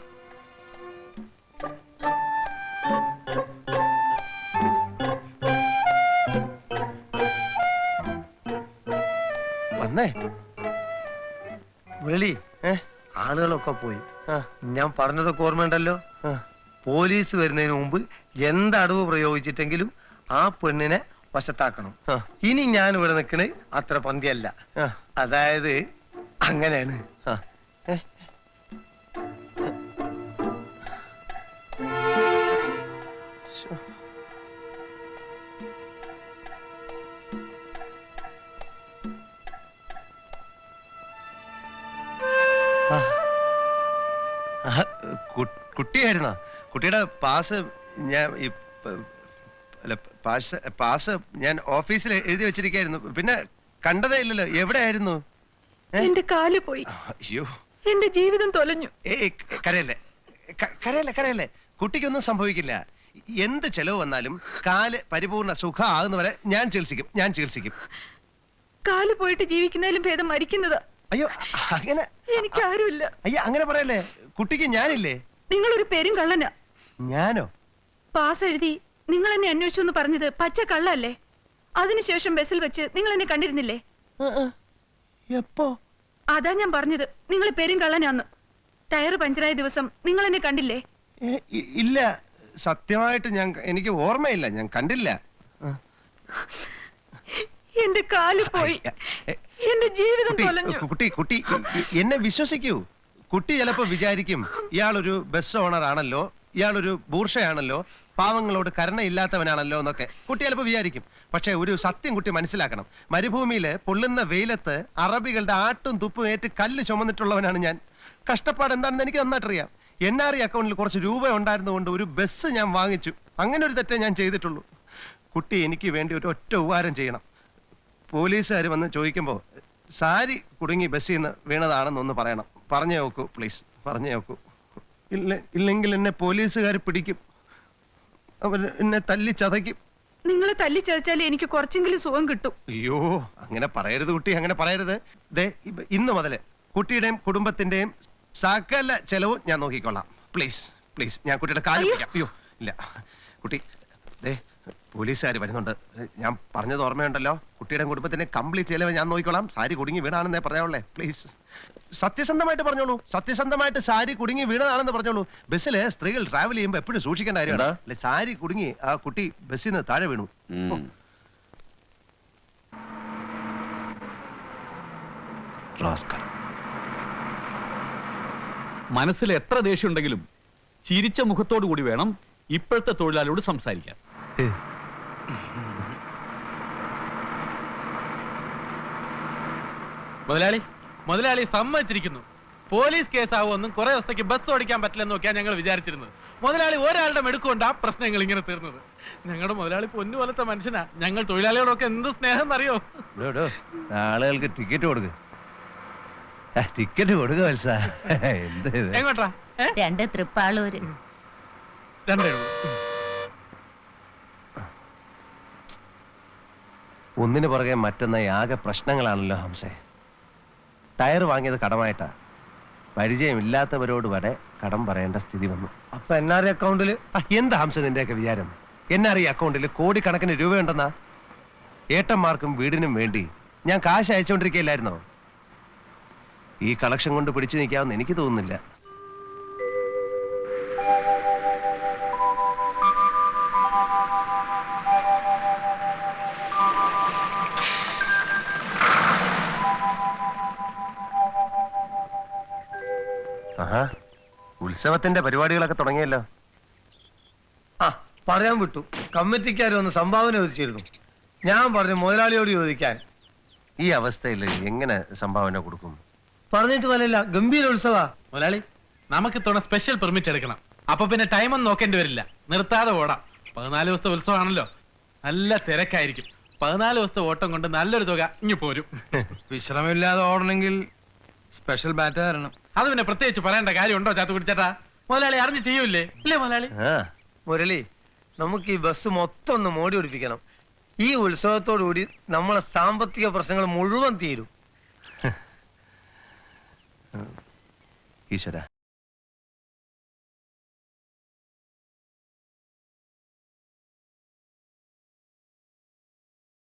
വന്നേ. വെളി ആളുകളൊക്കെ പോയി. ഞാൻ പറഞ്ഞതൊക്കെ ഓർമ്മയുണ്ടല്ലോ. പോലീസ് വരുന്നതിന് മുമ്പ് എന്തടവ് പ്രയോഗിച്ചിട്ടെങ്കിലും ആ പെണ്ണിനെ വശത്താക്കണം. ഇനി ഞാൻ ഇവിടെ നിൽക്കണേ അത്ര പന്തിയല്ല. അതായത് അങ്ങനെയാണ്. കുട്ടിയായിരുന്നോ? കുട്ടിയുടെ പാസ് ഞാൻ പാസ് ഞാൻ ഓഫീസിൽ എഴുതി വെച്ചിരിക്കായിരുന്നു. പിന്നെ കണ്ടതേ ഇല്ലല്ലോ. എവിടെയായിരുന്നു? എന്റെ കാല് പോയി. അയ്യോ, എന്റെ ജീവിതം തൊലഞ്ഞു. കരയല്ലേ, കരയല്ലേ, കരയല്ലേ. കുട്ടിക്കൊന്നും സംഭവിക്കില്ല. എന്ത് ചെലവ് വന്നാലും കാല് പരിപൂർണ സുഖം ആകുന്നവരെ ഞാൻ ചികിത്സിക്കും. കാല് പോയിട്ട് ജീവിക്കുന്നതിലും ഭേദം മരിക്കുന്നതാ. അയ്യോ, അങ്ങനെ എനിക്കാരുമില്ല. അയ്യോ, അങ്ങനെ പറയല്ലേ. കുട്ടിക്ക് ഞാനില്ലേ? നിങ്ങളൊരു പേരും കള്ളനാ. ഞാനോ? പാസ് എഴുതി നിങ്ങൾ എന്നെ അന്വേഷിച്ചു എന്ന് പറഞ്ഞത് പച്ച കള്ളല്ലേ? അതിനുശേഷം ബസ്സിൽ വെച്ച് നിങ്ങൾ എന്നെ കണ്ടിരുന്നില്ലേ? എപ്പോ? അതാ ഞാൻ പറഞ്ഞത് നിങ്ങൾ പേരും കള്ളനാന്ന്. ടയർ പഞ്ചറായ ദിവസം നിങ്ങൾ എന്നെ കണ്ടില്ലേ? ഇല്ല, സത്യമായിട്ട് എനിക്ക് ഓർമ്മയില്ല. ഞാൻ കണ്ടില്ല. എന്റെ കാല് പോയി, എന്റെ ജീവിതം തൊലഞ്ഞു. കുട്ടി എന്നെ വിശ്വസിക്കൂ. കുട്ടി ചിലപ്പോ വിചാരിക്കും ഇയാളൊരു ബസ് ഓണർ ആണല്ലോ, ഇയാളൊരു ബൂർഷയാണല്ലോ, പാവങ്ങളോട് കരുണയില്ലാത്തവനാണല്ലോ എന്നൊക്കെ കുട്ടി ചിലപ്പോൾ വിചാരിക്കും. പക്ഷെ ഒരു സത്യം കുട്ടി മനസ്സിലാക്കണം. മരുഭൂമിയില് പൊള്ളുന്ന വെയിലത്ത് അറബികളുടെ ആട്ടും തുപ്പും ഏറ്റ് കല്ല് ചുമന്നിട്ടുള്ളവനാണ് ഞാൻ. കഷ്ടപ്പാട് എന്താണെന്ന് എനിക്ക് നന്നായിട്ടറിയാം. NRI അക്കൗണ്ടിൽ കുറച്ച് രൂപ ഉണ്ടായിരുന്നുകൊണ്ട് ഒരു ബസ് ഞാൻ വാങ്ങിച്ചു. അങ്ങനെ ഒരു തെറ്റേ ഞാൻ ചെയ്തിട്ടുള്ളൂ. കുട്ടി എനിക്ക് വേണ്ടി ഒരു ഒറ്റ ഉപകാരം ചെയ്യണം. പോലീസുകാർ വന്ന് ചോദിക്കുമ്പോൾ സാരി കുടുങ്ങി ബസ്സിൽ നിന്ന് വീണതാണെന്നൊന്ന് പറയണം. പറഞ്ഞു നോക്കൂ പ്ലീസ്, പറഞ്ഞു നോക്കൂ. ഇല്ലെങ്കിൽ എന്നെ പോലീസുകാർ പിടിക്കും, അവർ എന്നെ തല്ലി ചതയ്ക്കും. നിങ്ങളെ തല്ലി ചതച്ചാലേ എനിക്ക് കുറച്ചെങ്കിലും സുഖം കിട്ടും. അയ്യോ, അങ്ങനെ പറയരുത് കുട്ടി, അങ്ങനെ പറയരുത്. ഇന്ന് മുതല് കുട്ടിയുടെയും കുടുംബത്തിന്റെയും സകല ചെലവും ഞാൻ നോക്കിക്കൊള്ളാം. പ്ലീസ് പ്ലീസ്, ഞാൻ കുട്ടിയുടെ കാര്യം പിടിക്കാം. അയ്യോ ഇല്ല കുട്ടി, പോലീസുകാർ വരുന്നുണ്ട്. ഞാൻ പറഞ്ഞത് ഓർമ്മയുണ്ടല്ലോ. കുട്ടിയുടെ കുടുംബത്തിന്റെ കംപ്ലീറ്റ് ചെലവ് ഞാൻ നോക്കിക്കോളാം. സാരി കുടുങ്ങി വീണാണെന്നേ പറയാവുള്ളേ. പ്ലീസ് സത്യസന്ധമായിട്ട് പറഞ്ഞോളൂ. സത്യസന്ധമായിട്ട് സാരി കുടുങ്ങി വീണതാണെന്ന് പറഞ്ഞോളൂ. ബസ്സില് സ്ത്രീകൾ ട്രാവൽ ചെയ്യുമ്പോൾ എപ്പോഴും സൂക്ഷിക്കേണ്ട കാര്യമാണ്. അല്ലെ, സാരി കുടുങ്ങി ആ കുട്ടി ബസ്സിൽ നിന്ന് താഴെ വീണു. മനസ്സിൽ എത്ര ദേഷ്യം ഉണ്ടെങ്കിലും ചിരിച്ച മുഖത്തോടു കൂടി വേണം ഇപ്പോഴത്തെ തൊഴിലാളിയോട് സംസാരിക്കാൻ. മുതലാളി സമ്മതിച്ചിരിക്കുന്നു. പോലീസ് കേസാവുമെന്നും കുറെ ദിവസത്തേക്ക് ബസ് ഓടിക്കാൻ പറ്റില്ലെന്ന് നോക്കിയാൽ ഞങ്ങൾ വിചാരിച്ചിരുന്നത്. മുതലാളി ഒരാളുടെ മെടുക്കൊണ്ട് ആ പ്രശ്നങ്ങൾ ഇങ്ങനെ തീർന്നത്. ഞങ്ങളുടെ മുതലാളി പൊന്നു പോലത്തെ മനുഷ്യനാ. ഞങ്ങൾ തൊഴിലാളികളൊക്കെ എന്ത് സ്നേഹം എന്നറിയോ. ആളുകൾക്ക് ടിക്കറ്റ് കൊടുക്കുക, ടിക്കറ്റ് കൊടുക്കുക വത്സ. എങ്ങോട്ടാ? 2 തൃപ്പാളൂര്. 2 ഒന്നിനു പുറകെ മറ്റൊന്നായി ആകെ പ്രശ്നങ്ങളാണല്ലോ ഹംസേ. ടയർ വാങ്ങിയത് കടമായിട്ടാ. പരിചയമില്ലാത്തവരോട് വരെ കടം പറയേണ്ട സ്ഥിതി വന്നു. അപ്പൊ NRI അക്കൗണ്ടില് എന്താ ഹംസ നിന്റെയൊക്കെ വിചാരം? NRI അക്കൗണ്ടിൽ കോടിക്കണക്കിന് രൂപയുണ്ടെന്നാ? ഏട്ടന്മാർക്കും വീടിനും വേണ്ടി ഞാൻ കാശ് അയച്ചുകൊണ്ടിരിക്കുകയില്ലായിരുന്നോ? ഈ കളക്ഷൻ കൊണ്ട് പിടിച്ചു നിൽക്കാമെന്ന് എനിക്ക് തോന്നുന്നില്ല. ആഹാ, ഉത്സവത്തിന്റെ പരിപാടികളൊക്കെ തുടങ്ങിയല്ലോ. പറയാൻ വിട്ടു, കമ്മിറ്റിക്കാർ ഒന്ന് സംഭാവന ചോദിച്ചിരുന്നു. ഞാൻ പറഞ്ഞു മുതലാളിയോട് ചോദിക്കാൻ. ഈ അവസ്ഥയിൽ എങ്ങനെ സംഭാവന കൊടുക്കും? പറഞ്ഞിട്ട് പോലല്ല, ഗംഭീര ഉത്സവ. മുതലാളി, നമുക്ക് ഇത്തവണ സ്പെഷ്യൽ പെർമിറ്റ് എടുക്കണം. അപ്പൊ പിന്നെ ടൈം ഒന്നും നോക്കേണ്ടി വരില്ല, നിർത്താതെ ഓടാം. 14 ദിവസത്തെ ഉത്സവമാണല്ലോ, നല്ല തിരക്കായിരിക്കും. 14 ദിവസത്തെ ഓട്ടം കൊണ്ട് നല്ലൊരു തുക ഇങ്ങ് പോരും. വിശ്രമമില്ലാതെ ഓടണമെങ്കിൽ സ്പെഷ്യൽ ബാറ്റ് തരണം. അത് പിന്നെ പ്രത്യേകിച്ച് പറയേണ്ട കാര്യമുണ്ടോ ചാത്തു കുടിച്ചേട്ടാ? മുതലാളി അറിഞ്ഞ് ചെയ്യൂലേ? ഇല്ലേ മുതലാളി? മുരളി, നമുക്ക് ഈ ബസ് മൊത്തം ഒന്ന് മോടി പിടിപ്പിക്കണം. ഈ ഉത്സവത്തോടുകൂടി നമ്മളെ സാമ്പത്തിക പ്രശ്നങ്ങൾ മുഴുവൻ തീരും. ഈശ്വര.